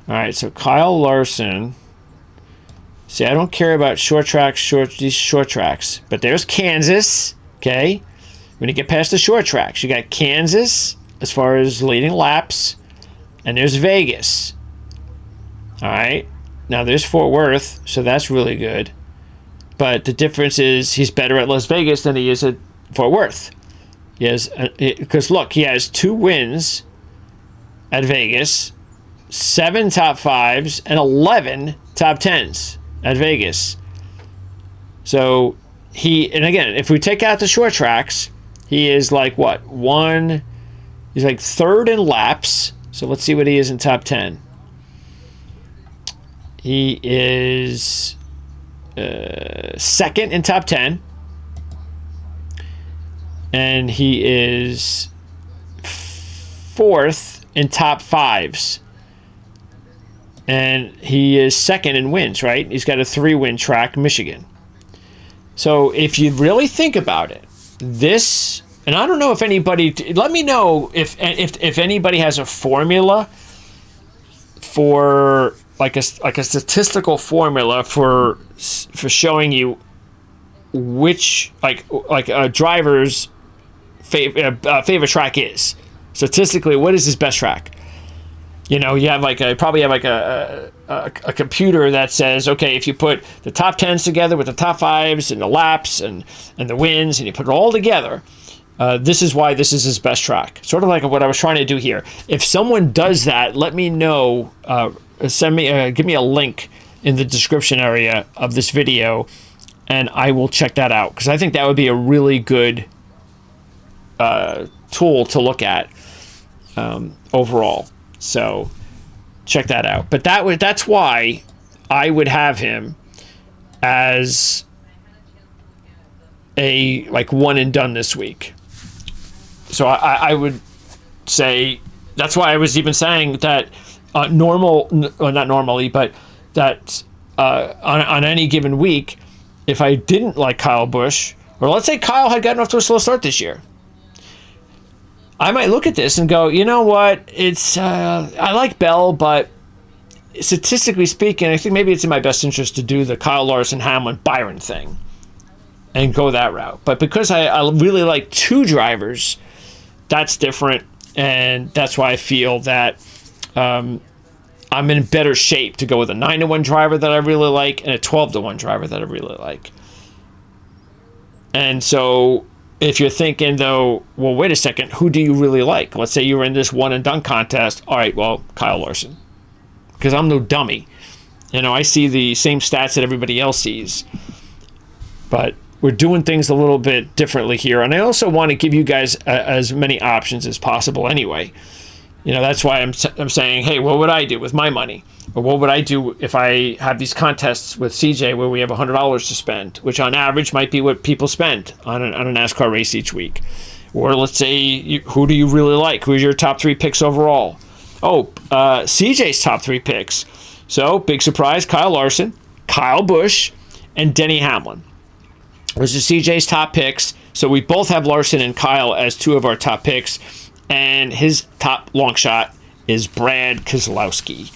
All right, so Kyle Larson. See, I don't care about these short tracks, but there's Kansas. Okay, when you get past the short tracks, you got Kansas as far as leading laps, and there's Vegas. All right, now there's Fort Worth, so that's really good. But the difference is he's better at Las Vegas than he is at Fort Worth. He has, because look, he has 2 wins at Vegas, 7 top 5s, and 11 top 10s at Vegas. So and again, if we take out the short tracks, he is like what? He's like 3rd in laps. So let's see what he is in top 10. He is 2nd in top 10. And he is 4th in top 5s. And he is 2nd in wins, right? He's got a 3-win track, Michigan. So if you really think about it, this, and I don't know if anybody, let me know if anybody has a formula for like a statistical formula for showing you which like a driver's favorite track is. Statistically, what is his best track? You know, you have probably have a computer that says, okay, if you put the top 10s together with the top 5s and the laps and the wins, and you put it all together, this is why this is his best track. Sort of like what I was trying to do here. If someone does that, let me know. Give me a link in the description area of this video, and I will check that out because I think that would be a really good tool to look at overall. So check that out. But that's why I would have him as a one and done this week. So I would say that's why I was even saying that not normally, but that on any given week, if I didn't like Kyle Busch, or let's say Kyle had gotten off to a slow start this year, I might look at this and go, you know what? It's I like Bell, but statistically speaking, I think maybe it's in my best interest to do the Kyle Larson, Hamlin, Byron thing and go that route. But because I really like 2 drivers, that's different, and that's why I feel that I'm in better shape to go with a 9-1 driver that I really like and a 12-1 driver that I really like. And so if you're thinking, though, well, wait a second, who do you really like? Let's say you were in this one and done contest. All right, well, Kyle Larson. Because I'm no dummy. You know, I see the same stats that everybody else sees. But we're doing things a little bit differently here. And I also want to give you guys as many options as possible anyway. You know, that's why I'm saying, hey, what would I do with my money? Or what would I do if I have these contests with CJ where we have $100 to spend, which on average might be what people spend on a NASCAR race each week. Or let's say, who do you really like? Who's your top 3 picks overall? Oh, CJ's top 3 picks. So, big surprise, Kyle Larson, Kyle Busch and Denny Hamlin. Those are CJ's top picks. So we both have Larson and Kyle as two of our top picks. And his top long shot is Brad Keselowski.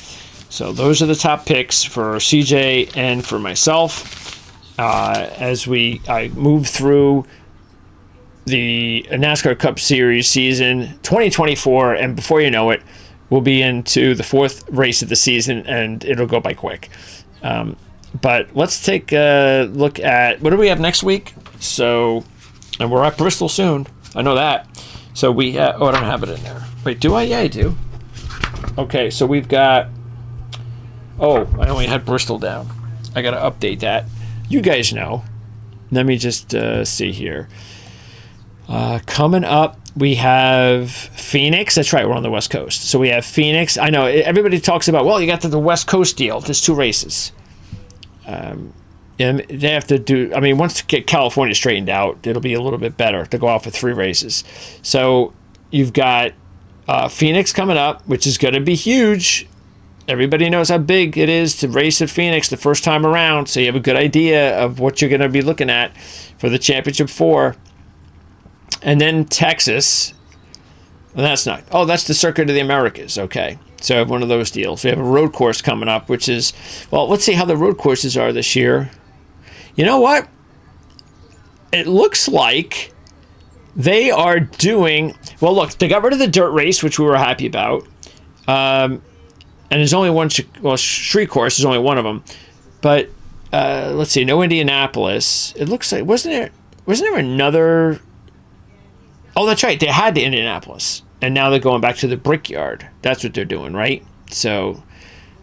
So those are the top picks for CJ and for myself. As I move through the NASCAR Cup Series season 2024, and before you know it, we'll be into the fourth race of the season, and it'll go by quick. But let's take a look at what do we have next week. So, and we're at Bristol soon. I know that. So we I don't have it in there. Wait, do I? Yeah, I do. Okay, so we've got. Oh, I only had Bristol down. I got to update that. You guys know. Let me just see here. Coming up, we have Phoenix. That's right, we're on the West Coast. So we have Phoenix. I know everybody talks about, well, you got the West Coast deal. There's 2 races. And they have to do, I mean, once get California straightened out, it'll be a little bit better to go out for 3 races. So you've got Phoenix coming up, which is going to be huge. Everybody knows how big it is to race at Phoenix the first time around. So you have a good idea of what you're going to be looking at for the Championship 4. And then Texas. Well, that's the Circuit of the Americas. Okay. So I have one of those deals. We have a road course coming up, which is, well, let's see how the road courses are this year. You know what? It looks like they are doing, well, look, they got rid of the dirt race, which we were happy about. And there's only one, street course is only one of them. But let's see, no Indianapolis. It looks like, wasn't there another? Oh, that's right. They had the Indianapolis, and now they're going back to the Brickyard. That's what they're doing, right? So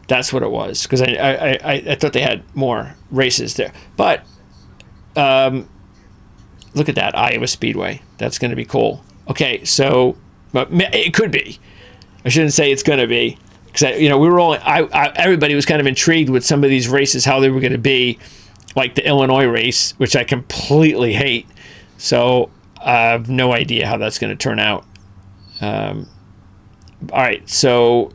that's what it was, because I thought they had more races there. But look at that, Iowa Speedway. That's going to be cool. Okay, so it could be. I shouldn't say it's going to be, because we were all everybody was kind of intrigued with some of these races, how they were going to be, like the Illinois race, which I completely hate. So I have no idea how that's going to turn out. All right, so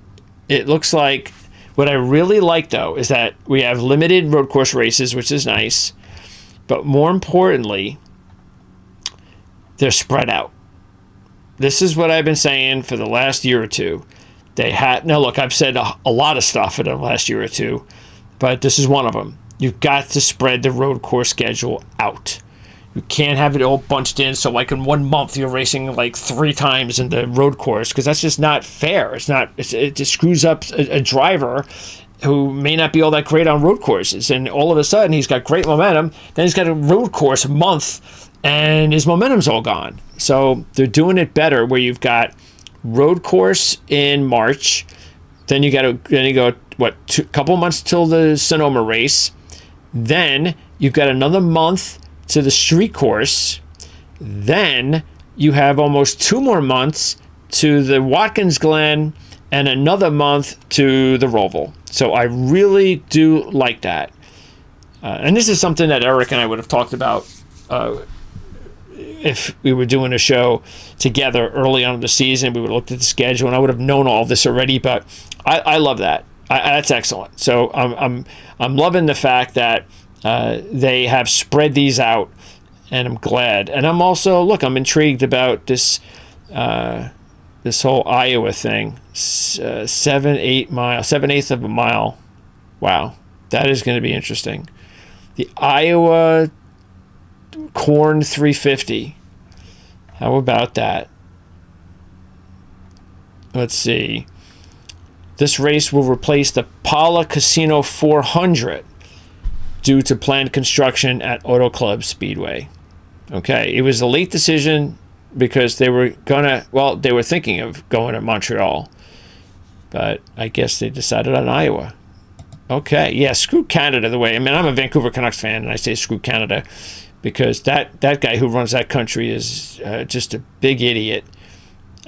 it looks like what I really like, though, is that we have limited road course races, which is nice. But more importantly, they're spread out. This is what I've been saying for the last year or two. Now, look, I've said a lot of stuff in the last year or two, but this is one of them. You've got to spread the road course schedule out. You can't have it all bunched in, so like in 1 month you're racing like 3 times in the road course, because that's just not fair. It just screws up a driver who may not be all that great on road courses, and all of a sudden he's got great momentum, then he's got a road course a month, and his momentum's all gone. So they're doing it better, where you've got road course in March, then you go a couple months till the Sonoma race, then you've got another month to the street course, then you have almost 2 more months to the Watkins Glen, and another month to the Roval. So I really do like that. And this is something that Eric and I would have talked about if we were doing a show together early on in the season. We would have looked at the schedule, and I would have known all this already. But I love that. That's excellent. So I'm loving the fact that they have spread these out, and I'm glad. And I'm also, I'm intrigued about this this whole Iowa thing. 7/8 of a mile. Wow, that is going to be interesting. The Iowa Corn 350. How about that? Let's see. This race will replace the Pala Casino 400 due to planned construction at Auto Club Speedway. Okay, it was a late decision because they were thinking of going to Montreal, but I guess they decided on Iowa. Okay, yeah, screw Canada the way. I mean, I'm a Vancouver Canucks fan, and I say screw Canada because that guy who runs that country is just a big idiot.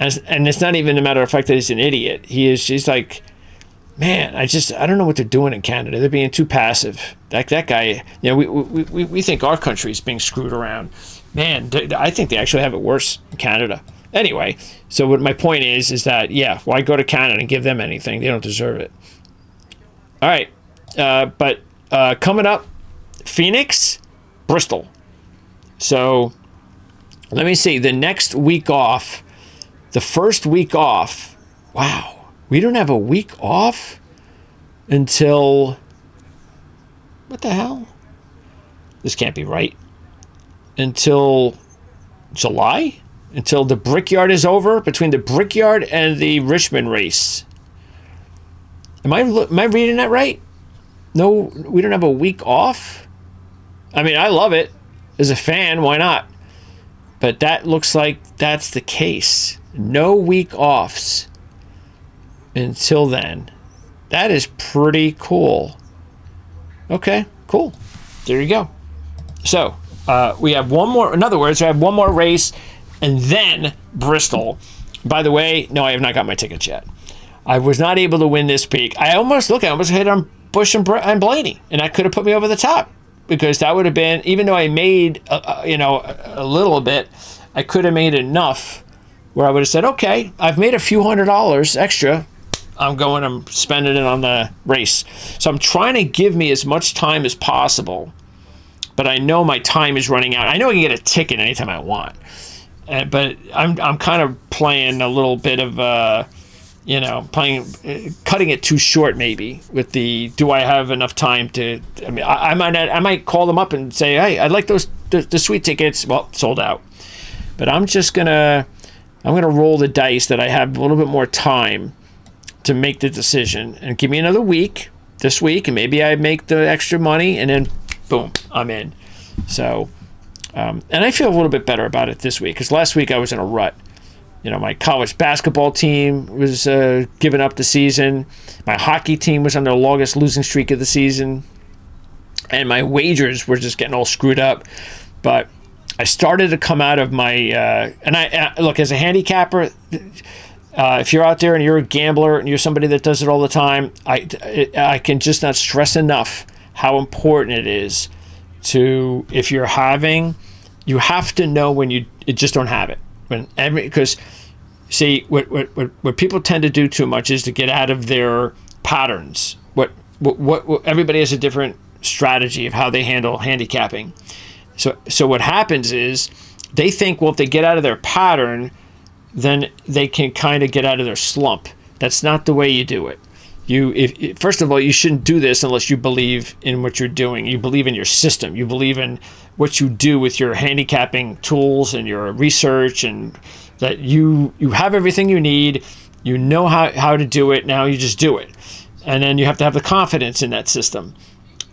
And it's not even a matter of fact that he's an idiot. He's like, man, I don't know what they're doing in Canada. They're being too passive. That guy, we think our country is being screwed around. Man, I think they actually have it worse in Canada. Anyway, so what my point is that, why go to Canada and give them anything? They don't deserve it. All right, but coming up, Phoenix, Bristol. So let me see. The next week off, the first week off. Wow, we don't have a week off until, what the hell? This can't be right. Until July? Until the Brickyard is over, between the Brickyard and the Richmond race. Am I reading that right? No, we don't have a week off? I mean, I love it. As a fan, why not? But that looks like that's the case. No week offs until then. That is pretty cool. Okay, cool. There you go. So, we have one more, in other words, I have one more race and then Bristol. By the way, no, I have not got my tickets yet. I was not able to win this week. I almost hit on Busch and Blaney, and that could have put me over the top, because that would have been, even though I made, a little bit, I could have made enough where I would have said, okay, I've made a few $100s extra. I'm spending it on the race. So I'm trying to give me as much time as possible, but I know my time is running out. I know I can get a ticket anytime I want, but I'm kind of playing a little bit of, cutting it too short maybe with the, do I have enough time to, I mean, I might call them up and say, hey, I'd like the sweet tickets. Well, sold out. But I'm going to roll the dice that I have a little bit more time to make the decision, and give me another week this week, and maybe I make the extra money, and then boom, I'm in. So, and I feel a little bit better about it this week, because last week I was in a rut. My college basketball team was giving up the season. My hockey team was on their longest losing streak of the season, and my wagers were just getting all screwed up. But I started to come out of my and I look, as a handicapper, if you're out there and you're a gambler and you're somebody that does it all the time, I can just not stress enough how important it is to, if you're having, you have to know when you just don't have it. Because see, what people tend to do too much is to get out of their patterns. What everybody has a different strategy of how they handle handicapping. So what happens is they think, well, if they get out of their pattern, then they can kind of get out of their slump. That's not the way you do it. First of all, you shouldn't do this unless you believe in what you're doing. You believe in your system. You believe in what you do with your handicapping tools and your research, and that you have everything you need. You know how to do it. Now you just do it. And then you have to have the confidence in that system.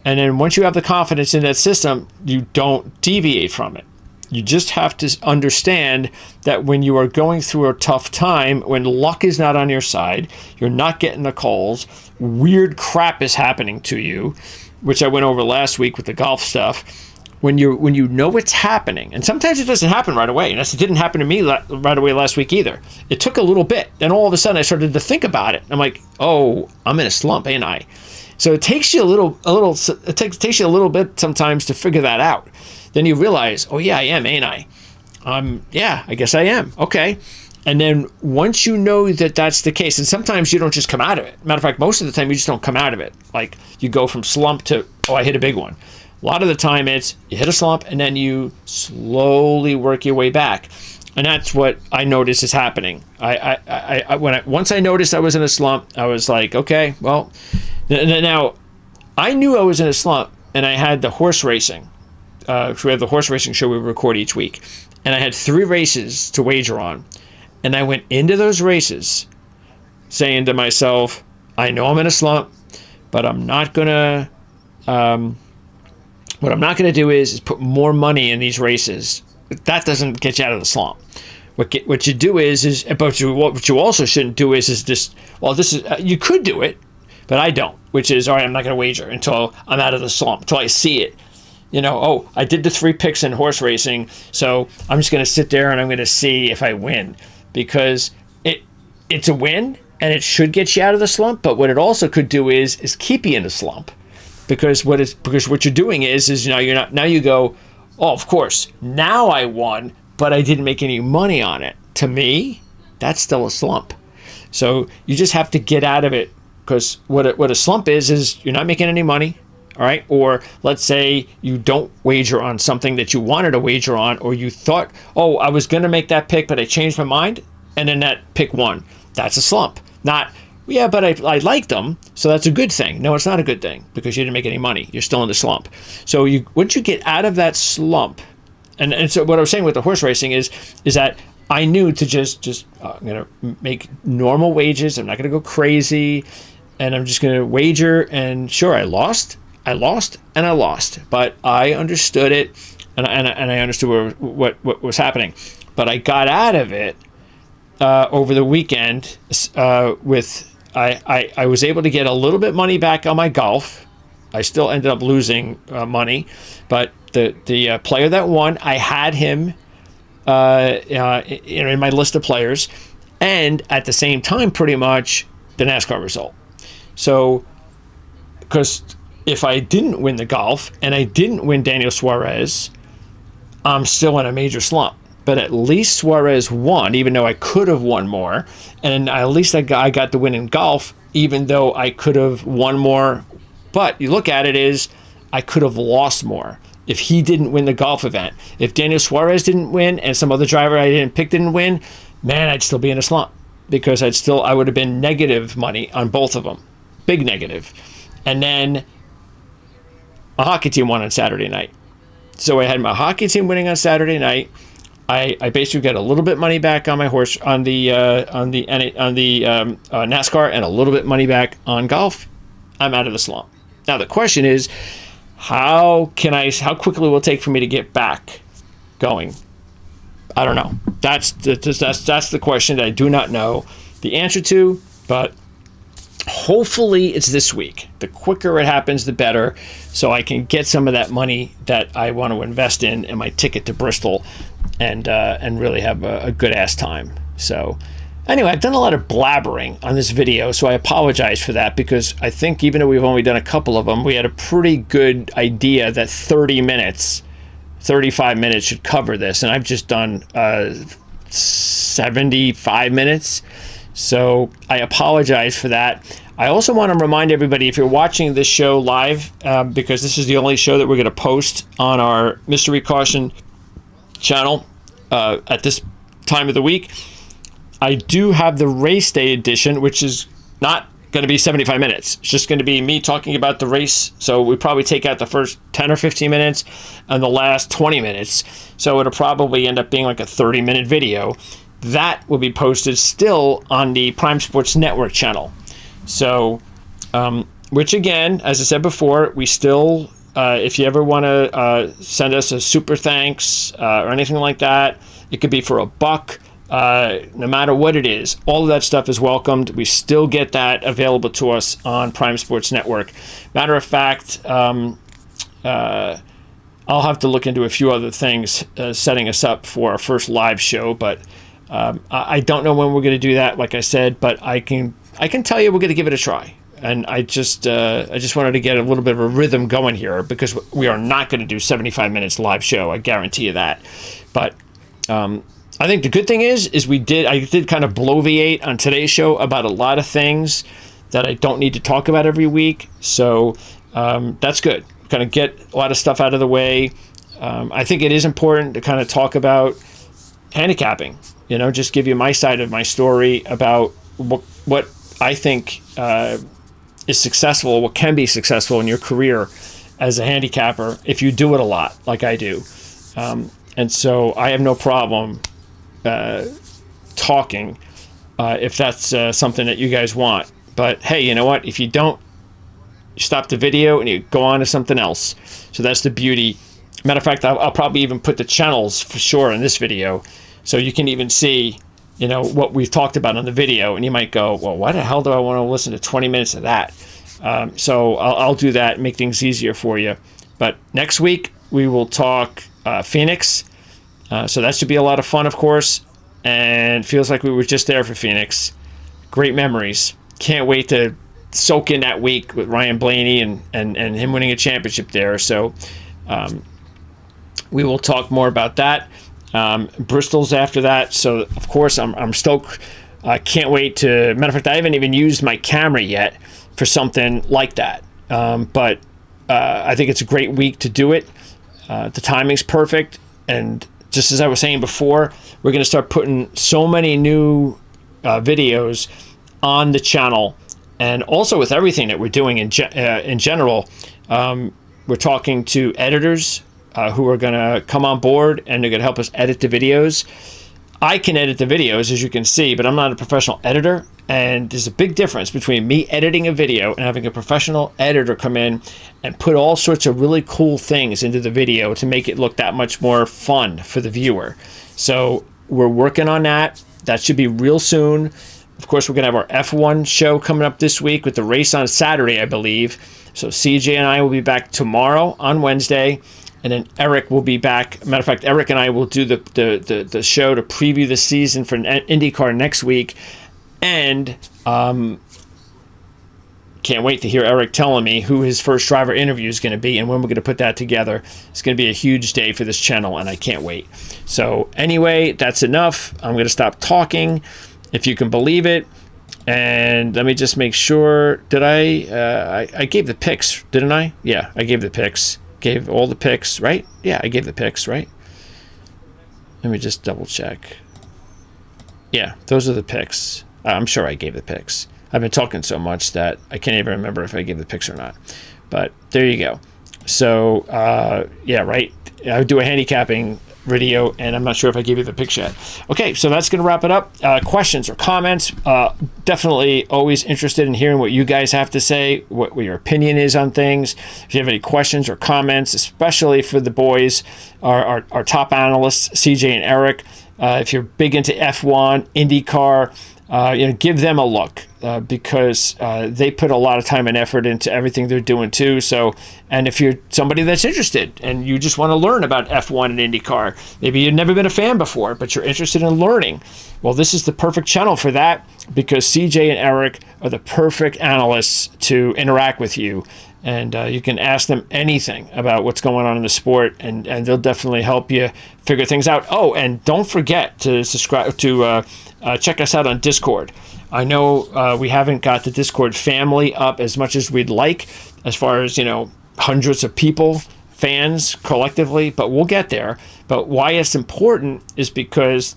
And then once you have the confidence in that system, you don't deviate from it. You just have to understand that when you are going through a tough time, when luck is not on your side, you're not getting the calls, weird crap is happening to you, which I went over last week with the golf stuff. When you know it's happening, and sometimes it doesn't happen right away, and it didn't happen to me right away last week either. It took a little bit. Then all of a sudden I started to think about it. I'm like, oh, I'm in a slump, ain't I? So it takes you takes you a little bit sometimes to figure that out. Then you realize, oh yeah, I am, ain't I? Yeah, I guess I am. Okay. And then once you know that that's the case, and sometimes you don't just come out of it. Matter of fact, most of the time you just don't come out of it. Like you go from slump to, oh, I hit a big one. A lot of the time it's you hit a slump and then you slowly work your way back. And that's what I noticed is happening. Once I noticed I was in a slump, I was like, okay, well, now I knew I was in a slump, and I had the horse racing. We have the horse racing show we record each week, and I had 3 races to wager on, and I went into those races saying to myself, I know I'm in a slump, but I'm not gonna what I'm not gonna do is put more money in these races. That doesn't get you out of the slump. What you do is but what you also shouldn't do is just, well, this is you could do it, but I don't, which is, all right, I'm not going to wager until I'm out of the slump, until I see it. Oh, I did the 3 picks in horse racing, so I'm just going to sit there and I'm going to see if I win, because it's a win and it should get you out of the slump. But what it also could do is keep you in the slump, because what you're doing is now you go, oh, of course, now I won, but I didn't make any money on it. To me, that's still a slump. So you just have to get out of it. Because what a slump is you're not making any money, All right. Or let's say you don't wager on something that you wanted to wager on, or you thought, oh, I was going to make that pick, but I changed my mind. And then that pick won. That's a slump. Not, yeah, but I liked them, so that's a good thing. No, it's not a good thing because you didn't make any money. You're still in the slump. So once you get out of that slump, and so what I was saying with the horse racing is that I knew to just I'm going to make normal wages. I'm not going to go crazy. And I'm just going to wager. And sure, I lost, and I lost. But I understood it, and I understood what was happening. But I got out of it over the weekend with I was able to get a little bit money back on my golf. I still ended up losing money, but the player that won, I had him in my list of players, and at the same time, pretty much the NASCAR result. So, because if I didn't win the golf and I didn't win Daniel Suarez, I'm still in a major slump. But at least Suarez won, even though I could have won more. And at least I got the win in golf, even though I could have won more. But you look at it as I could have lost more if he didn't win the golf event. If Daniel Suarez didn't win and some other driver I didn't pick didn't win, man, I'd still be in a slump because I would have been negative money on both of them. Big negative. And then a hockey team won on Saturday night. So I had my hockey team winning on Saturday night. I basically got a little bit money back on my horse on the NASCAR and a little bit money back on golf. I'm out of the slump. Now the question is, how quickly will it take for me to get back going? I don't know. That's the question that I do not know the answer to, but hopefully it's this week. The quicker it happens, the better, so I can get some of that money that I want to invest in my ticket to Bristol and really have a good ass time. So anyway, I've done a lot of blabbering on this video, so I apologize for that, because I think even though we've only done a couple of them, we had a pretty good idea that 35 minutes should cover this, and I've just done 75 minutes. So I apologize for that. I also want to remind everybody, if you're watching this show live, because this is the only show that we're going to post on our Mystery Caution channel at this time of the week, I do have the race day edition, which is not going to be 75 minutes. It's just going to be me talking about the race. So we probably take out the first 10 or 15 minutes and the last 20 minutes. So it'll probably end up being like a 30-minute video. That will be posted still on the Prime Sports Network channel. So, which again, as I said before, we still, if you ever want to send us a super thanks or anything like that, it could be for $1. No matter what it is, all of that stuff is welcomed. We still get that available to us on Prime Sports Network. Matter of fact, I'll have to look into a few other things setting us up for our first live show, but I don't know when we're going to do that, like I said, but I can tell you we're going to give it a try. And I just wanted to get a little bit of a rhythm going here, because we are not going to do 75 minutes live show. I guarantee you that. But I think the good thing is I did kind of bloviate on today's show about a lot of things that I don't need to talk about every week. So that's good. Kind of get a lot of stuff out of the way. I think it is important to kind of talk about handicapping. Just give you my side of my story about what I think is successful, what can be successful in your career as a handicapper if you do it a lot, like I do. And so I have no problem talking if that's something that you guys want. But hey, you know what? If you don't, you stop the video and you go on to something else. So that's the beauty. Matter of fact, I'll probably even put the channels for sure in this video, so you can even see, what we've talked about on the video, and you might go, well, why the hell do I want to listen to 20 minutes of that? So I'll do that and make things easier for you. But next week, we will talk Phoenix. So that should be a lot of fun, of course, and feels like we were just there for Phoenix. Great memories. Can't wait to soak in that week with Ryan Blaney and him winning a championship there. So we will talk more about that. Bristol's after that, so of course I'm stoked. I can't wait to. Matter of fact, I haven't even used my camera yet for something like that. But I think it's a great week to do it. The timing's perfect. And just as I was saying before, we're going to start putting so many new videos on the channel. And also with everything that we're doing in general, we're talking to editors who are going to come on board, and they're going to help us edit the videos. I can edit the videos, as you can see, but I'm not a professional editor. And there's a big difference between me editing a video and having a professional editor come in and put all sorts of really cool things into the video to make it look that much more fun for the viewer. So we're working on that. That should be real soon. Of course, we're going to have our F1 show coming up this week with the race on Saturday, I believe. So CJ and I will be back tomorrow on Wednesday. And then Eric will be back. Matter of fact, Eric and I will do the show to preview the season for IndyCar next week. And can't wait to hear Eric telling me who his first driver interview is going to be and when we're going to put that together. It's going to be a huge day for this channel, and I can't wait. So anyway, that's enough. I'm going to stop talking, if you can believe it. And let me just make sure. Did I gave the picks, didn't I? Yeah, I gave the picks. Gave all the picks, right? Yeah, I gave the picks, right? Let me just double check. Yeah, those are the picks. I'm sure I gave the picks. I've been talking so much that I can't even remember if I gave the picks or not. But there you go. So, yeah, right. I would do a handicapping video, and I'm not sure if I gave you the picks yet. Okay, so that's going to wrap it up. Questions or comments? Definitely always interested in hearing what you guys have to say, what your opinion is on things. If you have any questions or comments, especially for the boys, our top analysts, CJ and Eric, if you're big into F1, IndyCar, give them a look because they put a lot of time and effort into everything they're doing too. So, and if you're somebody that's interested and you just want to learn about F1 and IndyCar, maybe you've never been a fan before, but you're interested in learning. Well, this is the perfect channel for that because CJ and Eric are the perfect analysts to interact with you. And you can ask them anything about what's going on in the sport, and they'll definitely help you figure things out. Oh, and don't forget to subscribe to check us out on Discord. I know we haven't got the Discord family up as much as we'd like, as far as, hundreds of people, fans collectively, but we'll get there. But why it's important is because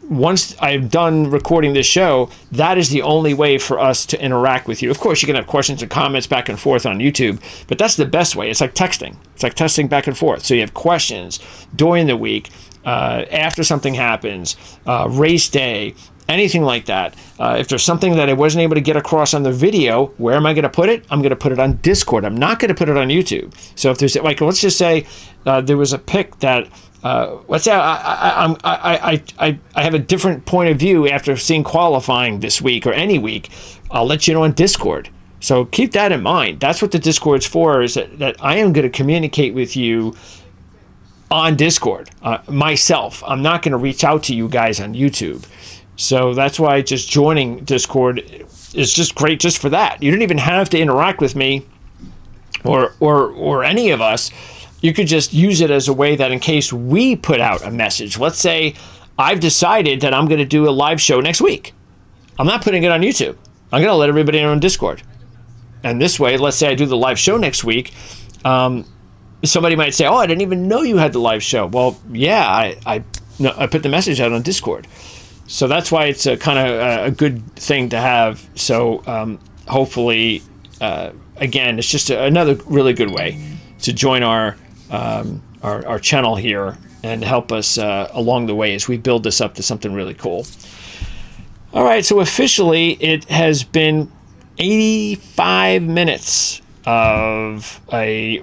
once I'm done recording this show, that is the only way for us to interact with you. Of course, you can have questions and comments back and forth on YouTube, but that's the best way. It's like texting. It's like texting back and forth. So you have questions during the week, after something happens, race day, anything like that. If there's something that I wasn't able to get across on the video, where am I going to put it? I'm going to put it on Discord. I'm not going to put it on YouTube. So if there's, like, let's just say there was a pick that, let's say I have a different point of view after seeing qualifying this week or any week. I'll let you know on Discord. So keep that in mind. That's what the Discord's for, is that I am going to communicate with you on Discord myself. I'm not going to reach out to you guys on YouTube. So that's why just joining Discord is just great just for that. You don't even have to interact with me or any of us. You could just use it as a way that in case we put out a message, let's say I've decided that I'm going to do a live show next week. I'm not putting it on YouTube. I'm going to let everybody know on Discord. And this way, let's say I do the live show next week. Somebody might say, oh, I didn't even know you had the live show. Well, yeah, I put the message out on Discord. So that's why it's a kind of a good thing to have. So hopefully, again, it's just another really good way to join our channel here and help us along the way as we build this up to something really cool. All right, so officially it has been 85 minutes of a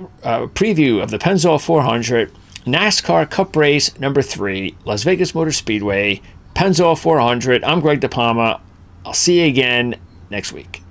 preview of the Pennzoil 400 NASCAR Cup Race number 3, Las Vegas Motor Speedway, Pennzoil 400. I'm Greg DePalma. I'll see you again next week.